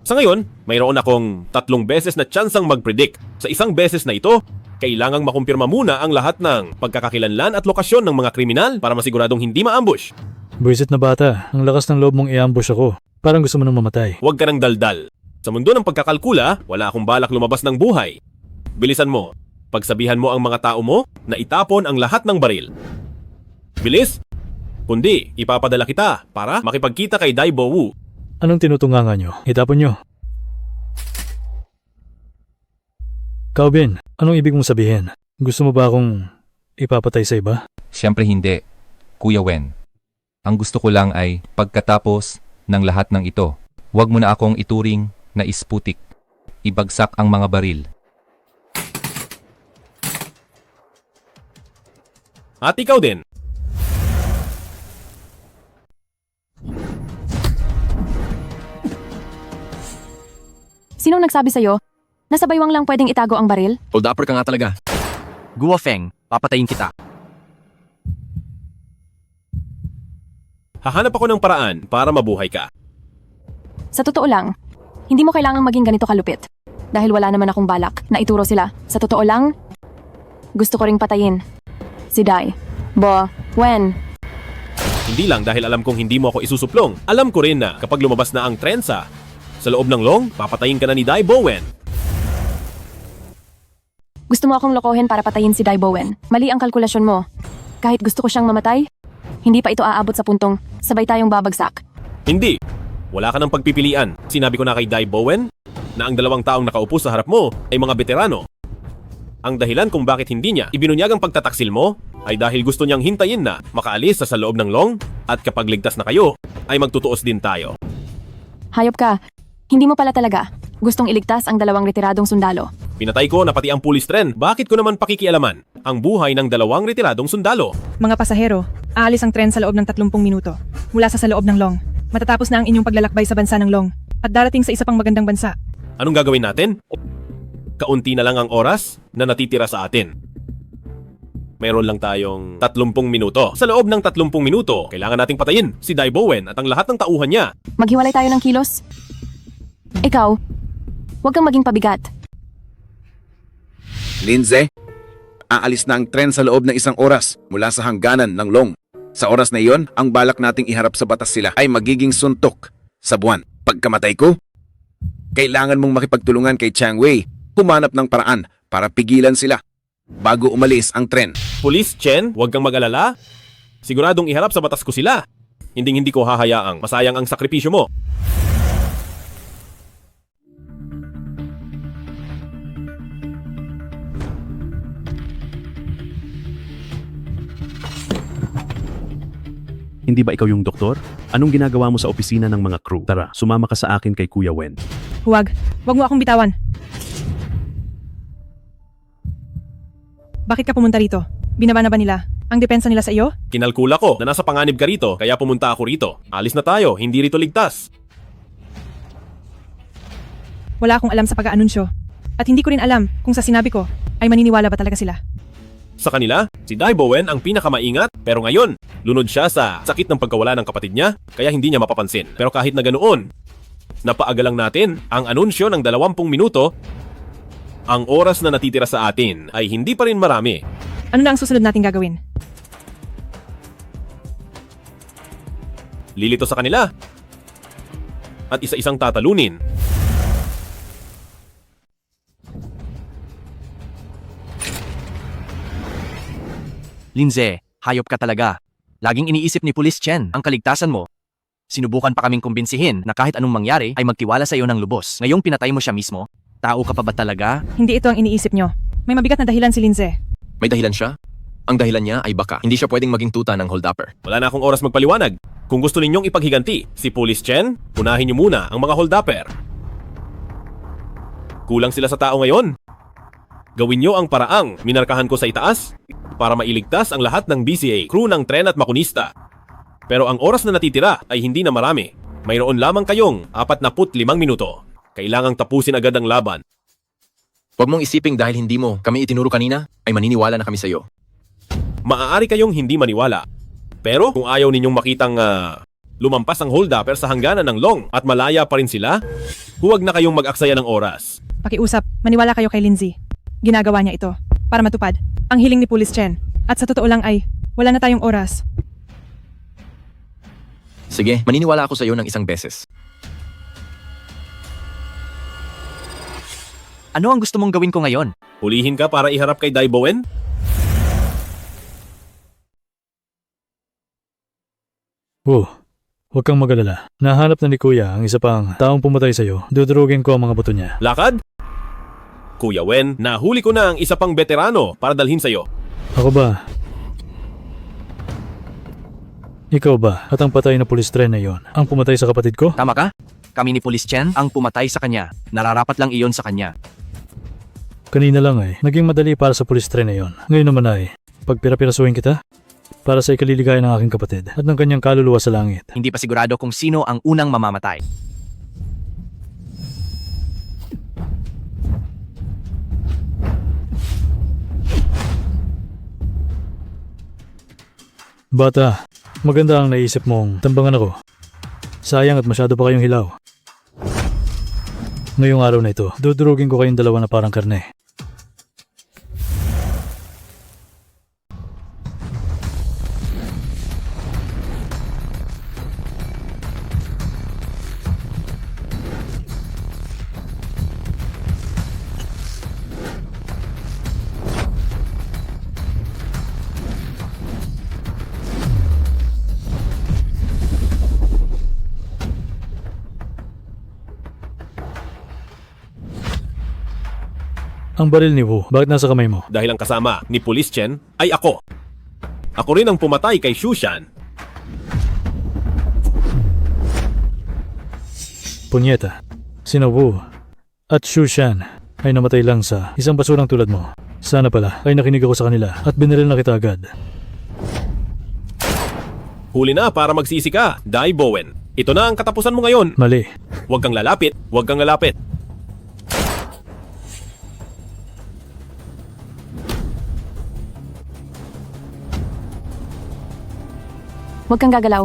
Sa ngayon, mayroon akong 3 beses na tsansang mag-predict. Sa isang beses na ito, kailangang makumpirma muna ang lahat ng pagkakakilanlan at lokasyon ng mga kriminal para masiguradong hindi ma-ambush. Buwisit na bata, ang lakas ng loob mong i-ambush ako. Parang gusto mo nang mamatay. Huwag ka nang daldal. Sa mundo ng pagkakalkula, wala akong balak lumabas ng buhay. Bilisan mo. Pagsabihan mo ang mga tao mo na itapon ang lahat ng baril. Bilis! Kundi, ipapadala kita para makipagkita kay Dai Bo Wu. Anong tinutungangan nyo? Itapon nyo. Kaobin, anong ibig mong sabihin? Gusto mo ba akong ipapatay sa iba? Siyempre hindi, Kuya Wen. Ang gusto ko lang ay pagkatapos ng lahat ng ito, Huwag mo na akong ituring na isputik. Ibagsak ang mga baril. At ikaw din. Sinong nagsabi sa'yo na sa baywang lang pwedeng itago ang baril? Hold-upper ka nga talaga. Guo-feng, papatayin kita. Hahanap ako ng paraan para mabuhay ka. Sa totoo lang, hindi mo kailangang maging ganito kalupit. Dahil wala naman akong balak na ituro sila. Sa totoo lang, gusto ko ring patayin. Si Dai. Bo, Wen. Hindi lang dahil alam kong hindi mo ako isusuplong. Alam ko rin na kapag lumabas na ang trensa, sa loob ng long, papatayin ka na ni Dai Bowen. Gusto mo akong lokohin para patayin si Dai Bowen. Mali ang kalkulasyon mo. Kahit gusto ko siyang mamatay, hindi pa ito aabot sa puntong sabay tayong babagsak. Hindi. Wala ka ng pagpipilian. Sinabi ko na kay Dai Bowen na ang 2 taong nakaupo sa harap mo ay mga veterano. Ang dahilan kung bakit hindi niya ibinunyag ang pagtataksil mo ay dahil gusto niyang hintayin na makaalis sa loob ng long at kapag ligtas na kayo ay magtutuos din tayo. Hayop ka. Hindi mo pala talaga gustong iligtas ang 2 retiradong sundalo. Pinatay ko na pati ang pulis tren. Bakit ko naman pakikialaman ang buhay ng 2 retiradong sundalo? Mga pasahero, aalis ang tren sa loob ng 30 minuto. Mula sa loob ng long. Matatapos na ang inyong paglalakbay sa bansa ng long. At darating sa isa pang magandang bansa. Anong gagawin natin? Kaunti na lang ang oras na natitira sa atin. Meron lang tayong 30 minuto. Sa loob ng 30 minuto, kailangan nating patayin si Dai Bowen at ang lahat ng tauhan niya. Maghiwalay tayo ng kilos. Ikaw, huwag kang maging pabigat. Lindsay, aalis na ang tren sa loob ng 1 oras mula sa hangganan ng long. Sa oras na iyon, ang balak nating iharap sa batas sila ay magiging suntok sa buwan. Pagkamatay ko, kailangan mong makipagtulungan kay Chang Wei, humanap ng paraan para pigilan sila bago umalis ang tren. Police Chen, huwag kang mag-alala. Siguradong iharap sa batas ko sila. Hindi ko hahayaang masayang ang sakripisyo mo. Hindi ba ikaw yung doktor? Anong ginagawa mo sa opisina ng mga crew? Tara, sumama ka sa akin kay Kuya Wen. Huwag mo akong bitawan. Bakit ka pumunta rito? Binaba na ba nila ang depensa nila sa iyo? Kinalkula ko na nasa panganib ka rito kaya pumunta ako rito. Alis na tayo, hindi rito ligtas. Wala akong alam sa pag-aanunsyo. At hindi ko rin alam kung sa sinabi ko ay maniniwala ba talaga sila. Sa kanila, si Dai Bowen ang pinakamaingat pero ngayon, lunod siya sa sakit ng pagkawala ng kapatid niya kaya hindi niya mapapansin. Pero kahit na ganoon, napaagalang natin ang anunsyo ng 20 minuto. Ang oras na natitira sa atin ay hindi pa rin marami. Ano na ang susunod nating gagawin? Lilito sa kanila at isa-isang tatalunin. Lindsay, hayop ka talaga. Laging iniisip ni Police Chen ang kaligtasan mo. Sinubukan pa kaming kumbinsihin na kahit anong mangyari ay magtiwala sa iyo ng lubos. Ngayong pinatay mo siya mismo, tao ka pa ba talaga? Hindi ito ang iniisip nyo. May mabigat na dahilan si Lindsay. May dahilan siya? Ang dahilan niya ay baka hindi siya pwedeng maging tuta ng hold-upper. Wala na akong oras magpaliwanag. Kung gusto ninyong ipaghiganti si Police Chen, unahin niyo muna ang mga hold-upper. Kulang sila sa tao ngayon. Gawin niyo ang paraang minarkahan ko sa itaas para mailigtas ang lahat ng BCA, crew ng tren at makunista. Pero ang oras na natitira ay hindi na marami. Mayroon lamang kayong 45 minuto. Kailangang tapusin agad ang laban. Huwag mong isiping dahil hindi mo kami itinuro kanina, ay maniniwala na kami sa iyo. Maaari kayong hindi maniwala. Pero kung ayaw ninyong makitang lumampas ang hold-upper sa hangganan ng long at malaya pa rin sila, huwag na kayong mag-aksaya ng oras. Pakiusap, maniwala kayo kay Lindsay. Ginagawa niya ito para matupad ang hiling ni Police Chen. At sa totoo lang ay wala na tayong oras. Sige, maniniwala ako sa iyo ng 1 beses. Ano ang gusto mong gawin ko ngayon? Hulihin ka para iharap kay Dai Bowen? Huwag kang mag-alala. Nahanap na ni Kuya ang isa pang taong pumatay sa'yo. Dudurugin ko ang mga buto niya. Lakad? Kuya Wen, nahuli ko na ang isa pang veterano para dalhin sa'yo. Ako ba? Ikaw ba at ang patay na pulis tren na yon ang pumatay sa kapatid ko? Tama ka? Kami ni Police Chen ang pumatay sa kanya. Nararapat lang iyon sa kanya. Kanina lang ay naging madali para sa police train na yon. Ngayon naman ay pagpira-pirasuhin kita para sa ikaliligaya ng aking kapatid at ng kanyang kaluluwa sa langit. Hindi pa sigurado kung sino ang unang mamamatay. Bata, maganda ang naisip mong tambangan ako. Sayang at masyado pa kayong hilaw. Ngayong araw na ito, dudurugin ko kayong dalawa na parang karne. Ang baril ni Wu, bakit nasa kamay mo? Dahil ang kasama ni Police Chen ay ako. Ako rin ang pumatay kay Shushan. Punyeta, sina Wu at Shushan ay namatay lang sa isang basurang tulad mo. Sana pala ay nakinig ako sa kanila at binaril na kita agad. Huli na para magsisi ka, Dai Bowen. Ito na ang katapusan mo ngayon. Mali. Huwag kang lalapit, huwag kang lalapit. Huwag kang gagalaw.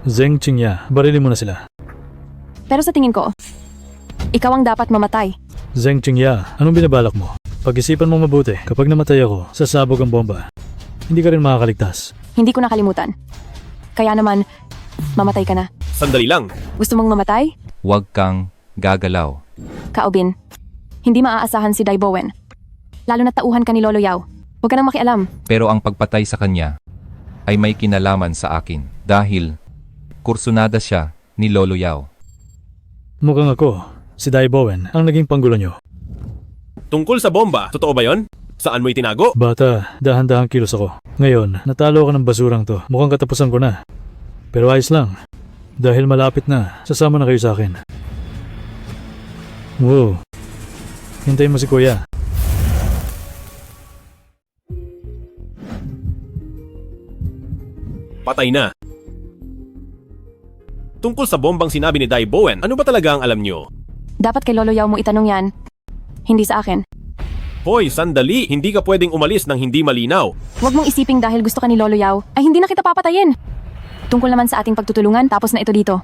Zeng Qingya, barilin mo na sila. Pero sa tingin ko, ikaw ang dapat mamatay. Zeng Qingya, anong binabalak mo? Pag-isipan mo mabuti, kapag namatay ako, sasabog ang bomba. Hindi ka rin makakaligtas. Hindi ko nakalimutan. Kaya naman, mamatay ka na. Sandali lang. Gusto mong mamatay? Huwag kang gagalaw. Kaobin, hindi maaasahan si Dai Bowen. Lalo na tauhan ka ni Lolo Yao. Huwag ka nang makialam. Pero ang pagpatay sa kanya ay may kinalaman sa akin dahil kursunada siya ni Lolo Yao. Mukhang ako, si Dai Bowen, ang naging panggulo nyo. Tungkol sa bomba, totoo ba yon? Saan mo itinago? Bata, dahan-dahang kilos ako. Ngayon, natalo ka ng basurang to. Mukhang katapusan ko na. Pero ayos lang. Dahil malapit na, sasama na kayo sa akin. Wow. Hintayin mo si Kuya. Patay na. Tungkol sa bombang sinabi ni Dai Bowen, ano ba talaga ang alam nyo? Dapat kay Lolo Yao mo itanong yan. Hindi sa akin. Hoy, sandali! Hindi ka pwedeng umalis ng hindi malinaw. Huwag mong isiping dahil gusto ka ni Lolo Yao, ay hindi na kita papatayin. Tungkol naman sa ating pagtutulungan, tapos na ito dito.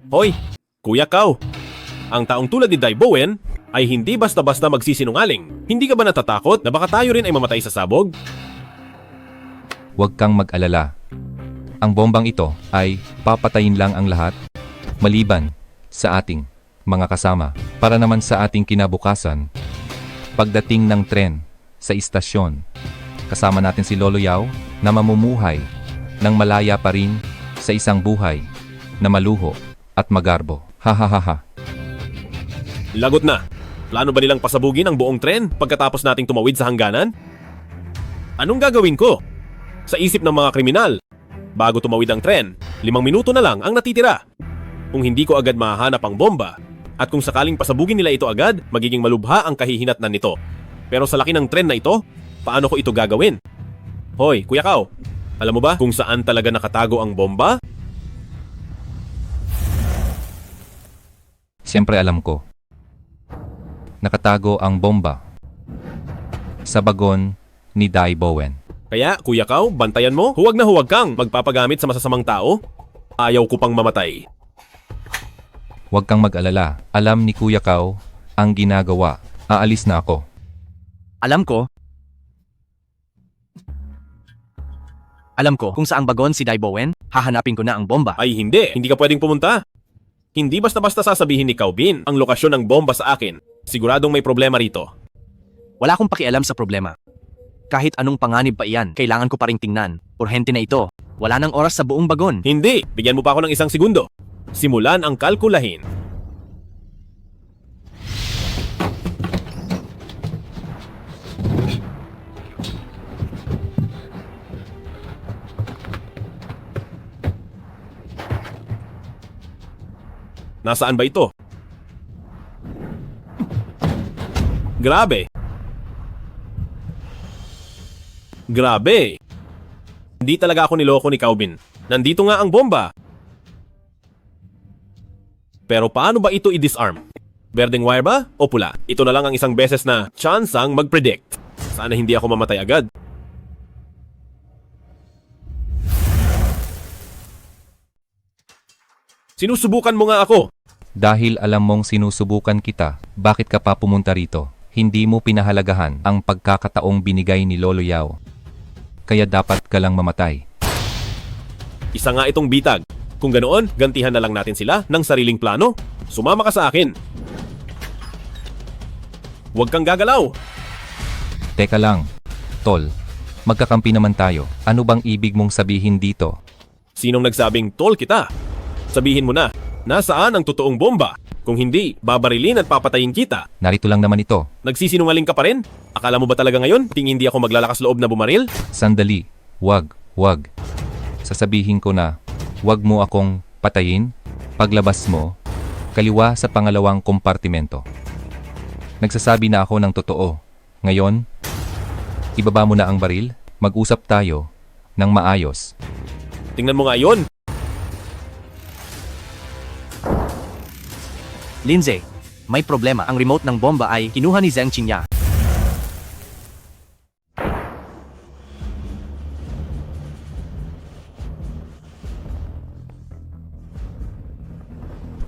Hoy, Kuya Kao. Ang taong tulad ni Dai Bowen ay hindi basta-basta magsisinungaling. Hindi ka ba natatakot na baka tayo rin ay mamatay sa sabog? Huwag kang mag-alala. Ang bombang ito ay papatayin lang ang lahat, maliban sa ating mga kasama. Para naman sa ating kinabukasan, pagdating ng tren sa istasyon, kasama natin si Lolo Yao na mamumuhay ng malaya pa rin sa isang buhay na maluho at magarbo. Hahaha. Lagot na. Plano ba nilang pasabugin ang buong tren pagkatapos nating tumawid sa hangganan? Anong gagawin ko? Sa isip ng mga kriminal, bago tumawid ang tren, 5 minuto na lang ang natitira. Kung hindi ko agad mahahanap ang bomba, at kung sakaling pasabugin nila ito agad, magiging malubha ang kahihinatnan nito. Pero sa laki ng tren na ito, paano ko ito gagawin? Hoy, Kuya Kao, alam mo ba kung saan talaga nakatago ang bomba? Siyempre alam ko. Nakatago ang bomba sa bagon ni Dai Bowen. Kaya, Kuya Kao, bantayan mo. Huwag na huwag kang magpapagamit sa masasamang tao. Ayaw ko pang mamatay. Huwag kang mag-alala. Alam ni Kuya Kao ang ginagawa. Aalis na ako. Alam ko kung saang bagon si Dai Bowen. Hahanapin ko na ang bomba. Ay hindi. Hindi ka pwedeng pumunta. Hindi basta-basta sasabihin ni Kao Bin ang lokasyon ng bomba sa akin. Siguradong may problema rito. Wala akong pakialam sa problema. Kahit anong panganib pa iyan, kailangan ko pa ring tingnan. Porhente na ito. Wala nang oras sa buong bagon. Hindi. Bigyan mo pa ako ng 1 segundo. Simulan ang kalkulahin. Nasaan ba ito? Grabe! Grabe! Hindi talaga ako niloko ni Calvin. Nandito nga ang bomba. Pero paano ba ito i-disarm? Berdeng wire ba o pula? Ito na lang ang isang beses na chance-ang mag-predict. Sana hindi ako mamatay agad. Sinusubukan mo nga ako. Dahil alam mong sinusubukan kita, bakit ka pa pumunta rito? Hindi mo pinahalagahan ang pagkakataong binigay ni Lolo Yao. Kaya dapat ka lang mamatay. Isa nga itong bitag. Kung ganoon, gantihan na lang natin sila ng sariling plano. Sumama ka sa akin. Huwag kang gagalaw. Teka lang, Tol. Magkakampi naman tayo. Ano bang ibig mong sabihin dito? Sinong nagsabing tol kita? Sabihin mo na, nasaan ang totoong bomba? Kung hindi, babarilin at papatayin kita. Narito lang naman ito. Nagsisinungaling ka pa rin? Akala mo ba talaga ngayon, tingin hindi ako maglalakas loob na bumaril? Sandali. Wag. Sasabihin ko na, wag mo akong patayin. Paglabas mo, kaliwa sa pangalawang kompartimento. Nagsasabi na ako ng totoo. Ngayon, ibaba mo na ang baril, mag-usap tayo ng maayos. Tingnan mo nga yon. Lindsay, may problema. Ang remote ng bomba ay kinuha ni Zheng Qingya.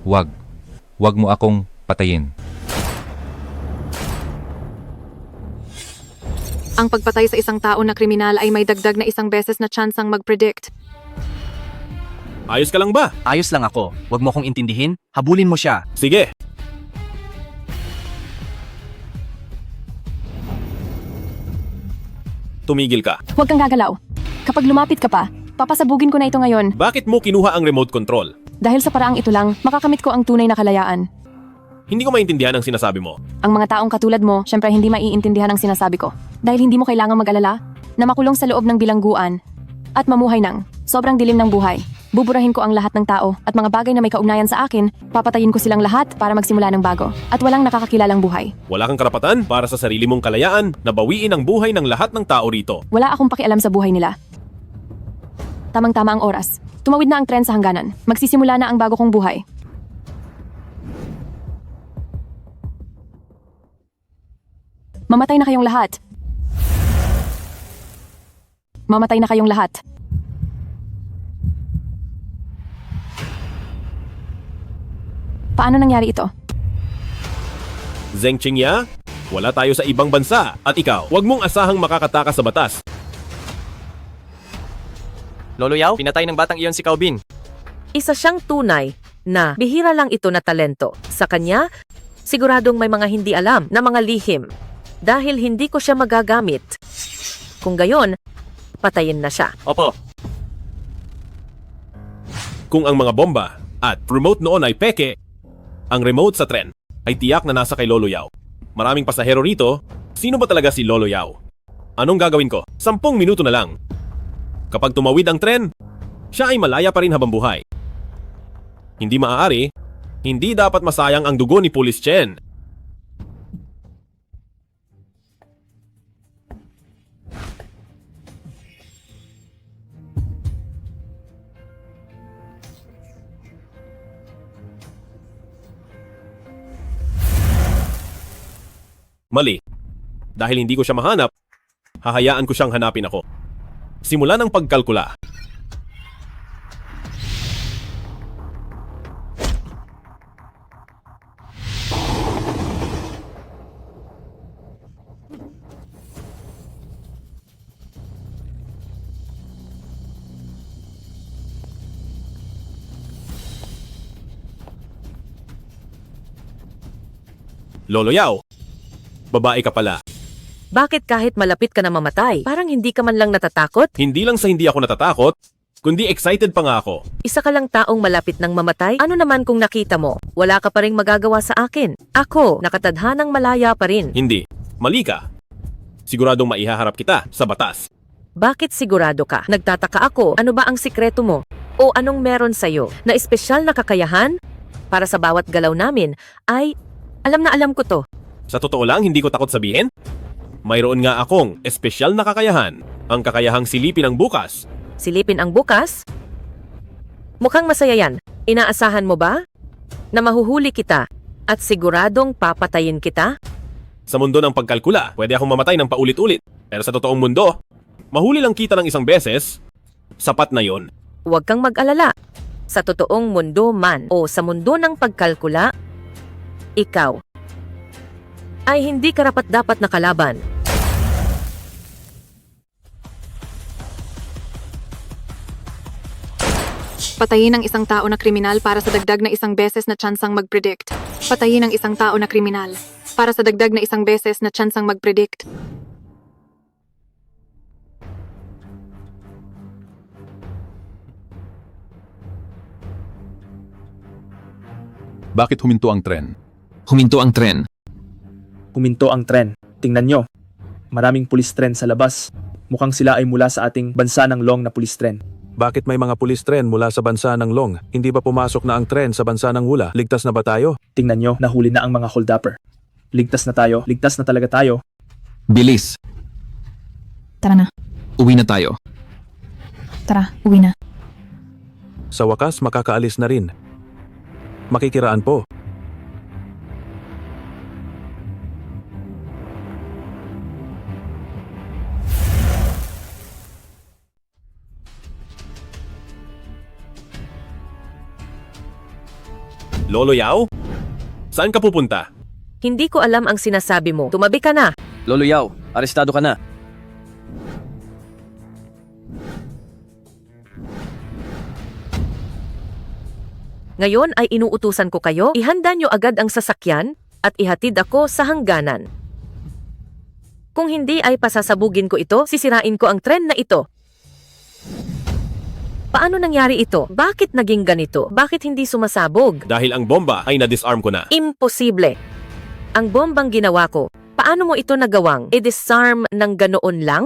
Wag mo akong patayin. Ang pagpatay sa isang tao na kriminal ay may dagdag na isang beses na chance-ang mag-predict. Ayos ka lang ba? Ayos lang ako. Wag mo akong intindihin. Habulin mo siya. Sige. Tumigil ka. Huwag kang gagalaw. Kapag lumapit ka pa, papasabugin ko na ito ngayon. Bakit mo kinuha ang remote control? Dahil sa paraang ito lang, makakamit ko ang tunay na kalayaan. Hindi ko maintindihan ang sinasabi mo. Ang mga taong katulad mo, syempre hindi maiintindihan ang sinasabi ko. Dahil hindi mo kailangang mag-alala na makulong sa loob ng bilangguan at mamuhay ng sobrang dilim ng buhay. Buburahin ko ang lahat ng tao at mga bagay na may kaugnayan sa akin, papatayin ko silang lahat para magsimula ng bago at walang nakakakilalang buhay. Wala kang karapatan para sa sarili mong kalayaan na bawiin ang buhay ng lahat ng tao rito. Wala akong pakialam sa buhay nila. Tamang-tama ang oras. Tumawid na ang tren sa hangganan. Magsisimula na ang bago kong buhay. Mamatay na kayong lahat. Mamatay na kayong lahat. Paano nangyari ito? Zheng Qingya, wala tayo sa ibang bansa. At ikaw, huwag mong asahang makakatakas sa batas. Lolo Yao, pinatay ng batang iyon si Calvin. Isa siyang tunay na bihira lang ito na talento. Sa kanya, siguradong may mga hindi alam na mga lihim. Dahil hindi ko siya magagamit. Kung gayon, patayin na siya. Opo. Kung ang mga bomba at remote noon ay peke, ang remote sa tren ay tiyak na nasa kay Lolo Yao. Maraming pasahero rito, sino ba talaga si Lolo Yao? Anong gagawin ko? 10 minuto na lang. Kapag tumawid ang tren, siya ay malaya pa rin habang buhay. Hindi maaari, hindi dapat masayang ang dugo ni Police Chen. Mali. Dahil hindi ko siya mahanap, hahayaan ko siyang hanapin ako. Simula ng pagkalkula. Lolo Yao, babae ka pala. Bakit kahit malapit ka na mamatay, parang hindi ka man lang natatakot? Hindi lang sa hindi ako natatakot, kundi excited pa nga ako. Isa ka lang taong malapit ng mamatay? Ano naman kung nakita mo? Wala ka pa ring magagawa sa akin. Ako, nakatadhanang malaya pa rin. Hindi, mali ka. Siguradong maihaharap kita sa batas. Bakit sigurado ka? Nagtataka ako, ano ba ang sikreto mo? O anong meron sa'yo? Na espesyal na kakayahan? para sa bawat galaw namin ay alam na alam ko to. Sa totoo lang, hindi ko takot sabihin. Mayroon nga akong espesyal na kakayahan. Ang kakayahang silipin ang bukas. Silipin ang bukas? Mukhang masaya yan. Inaasahan mo ba na mahuhuli kita at siguradong papatayin kita? Sa mundo ng pagkalkula, pwede akong mamatay ng paulit-ulit. Pero sa totoong mundo, mahuli lang kita ng isang beses, sapat na yon. Huwag kang mag-alala. Sa totoong mundo man o sa mundo ng pagkalkula, ikaw ay hindi karapat-dapat na kalaban. Patayin ang isang tao na kriminal para sa dagdag na isang beses na tsansang mag-predict. Patayin ang isang tao na kriminal para sa dagdag na isang beses na tsansang mag-predict. Bakit huminto ang tren? Huminto ang tren. Huminto ang tren. Tingnan nyo. Maraming pulis tren sa labas. Mukhang sila ay mula sa ating bansa ng Long na pulis tren. Bakit may mga pulis tren mula sa bansa ng Long? Hindi ba pumasok na ang tren sa bansa ng Hula? Ligtas na ba tayo? Tingnan nyo, nahuli na ang mga hold-upper. Ligtas na tayo. Ligtas na talaga tayo. Bilis. Tara na. Uwi na tayo. Tara, uwi na. Sa wakas, makakaalis na rin. Makikiraan po. Lolo Yao? Saan ka pupunta? Hindi ko alam ang sinasabi mo. Tumabi ka na. Lolo Yao, arestado ka na. Ngayon ay inuutusan ko kayo, ihanda nyo agad ang sasakyan at ihatid ako sa hangganan. Kung hindi ay pasasabugin ko ito, sisirain ko ang tren na ito. Paano nangyari ito? Bakit naging ganito? Bakit hindi sumasabog? Dahil ang bomba ay na-disarm ko na. Imposible. Ang bombang ginawa ko, paano mo ito nagawang i-disarm ng ganoon lang?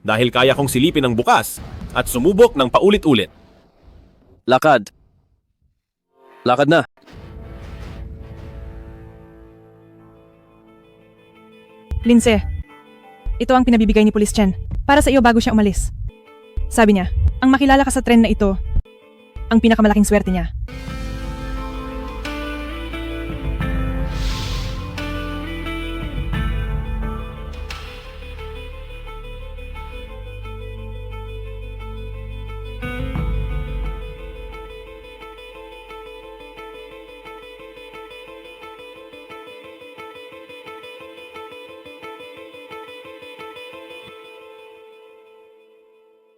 Dahil kaya kong silipin ang bukas at sumubok ng paulit-ulit. Lakad. Lakad na. Lindsay, ito ang pinabibigay ni Police Chen para sa iyo bago siya umalis. Sabi niya, ang makilala ka sa tren na ito, ang pinakamalaking swerte niya.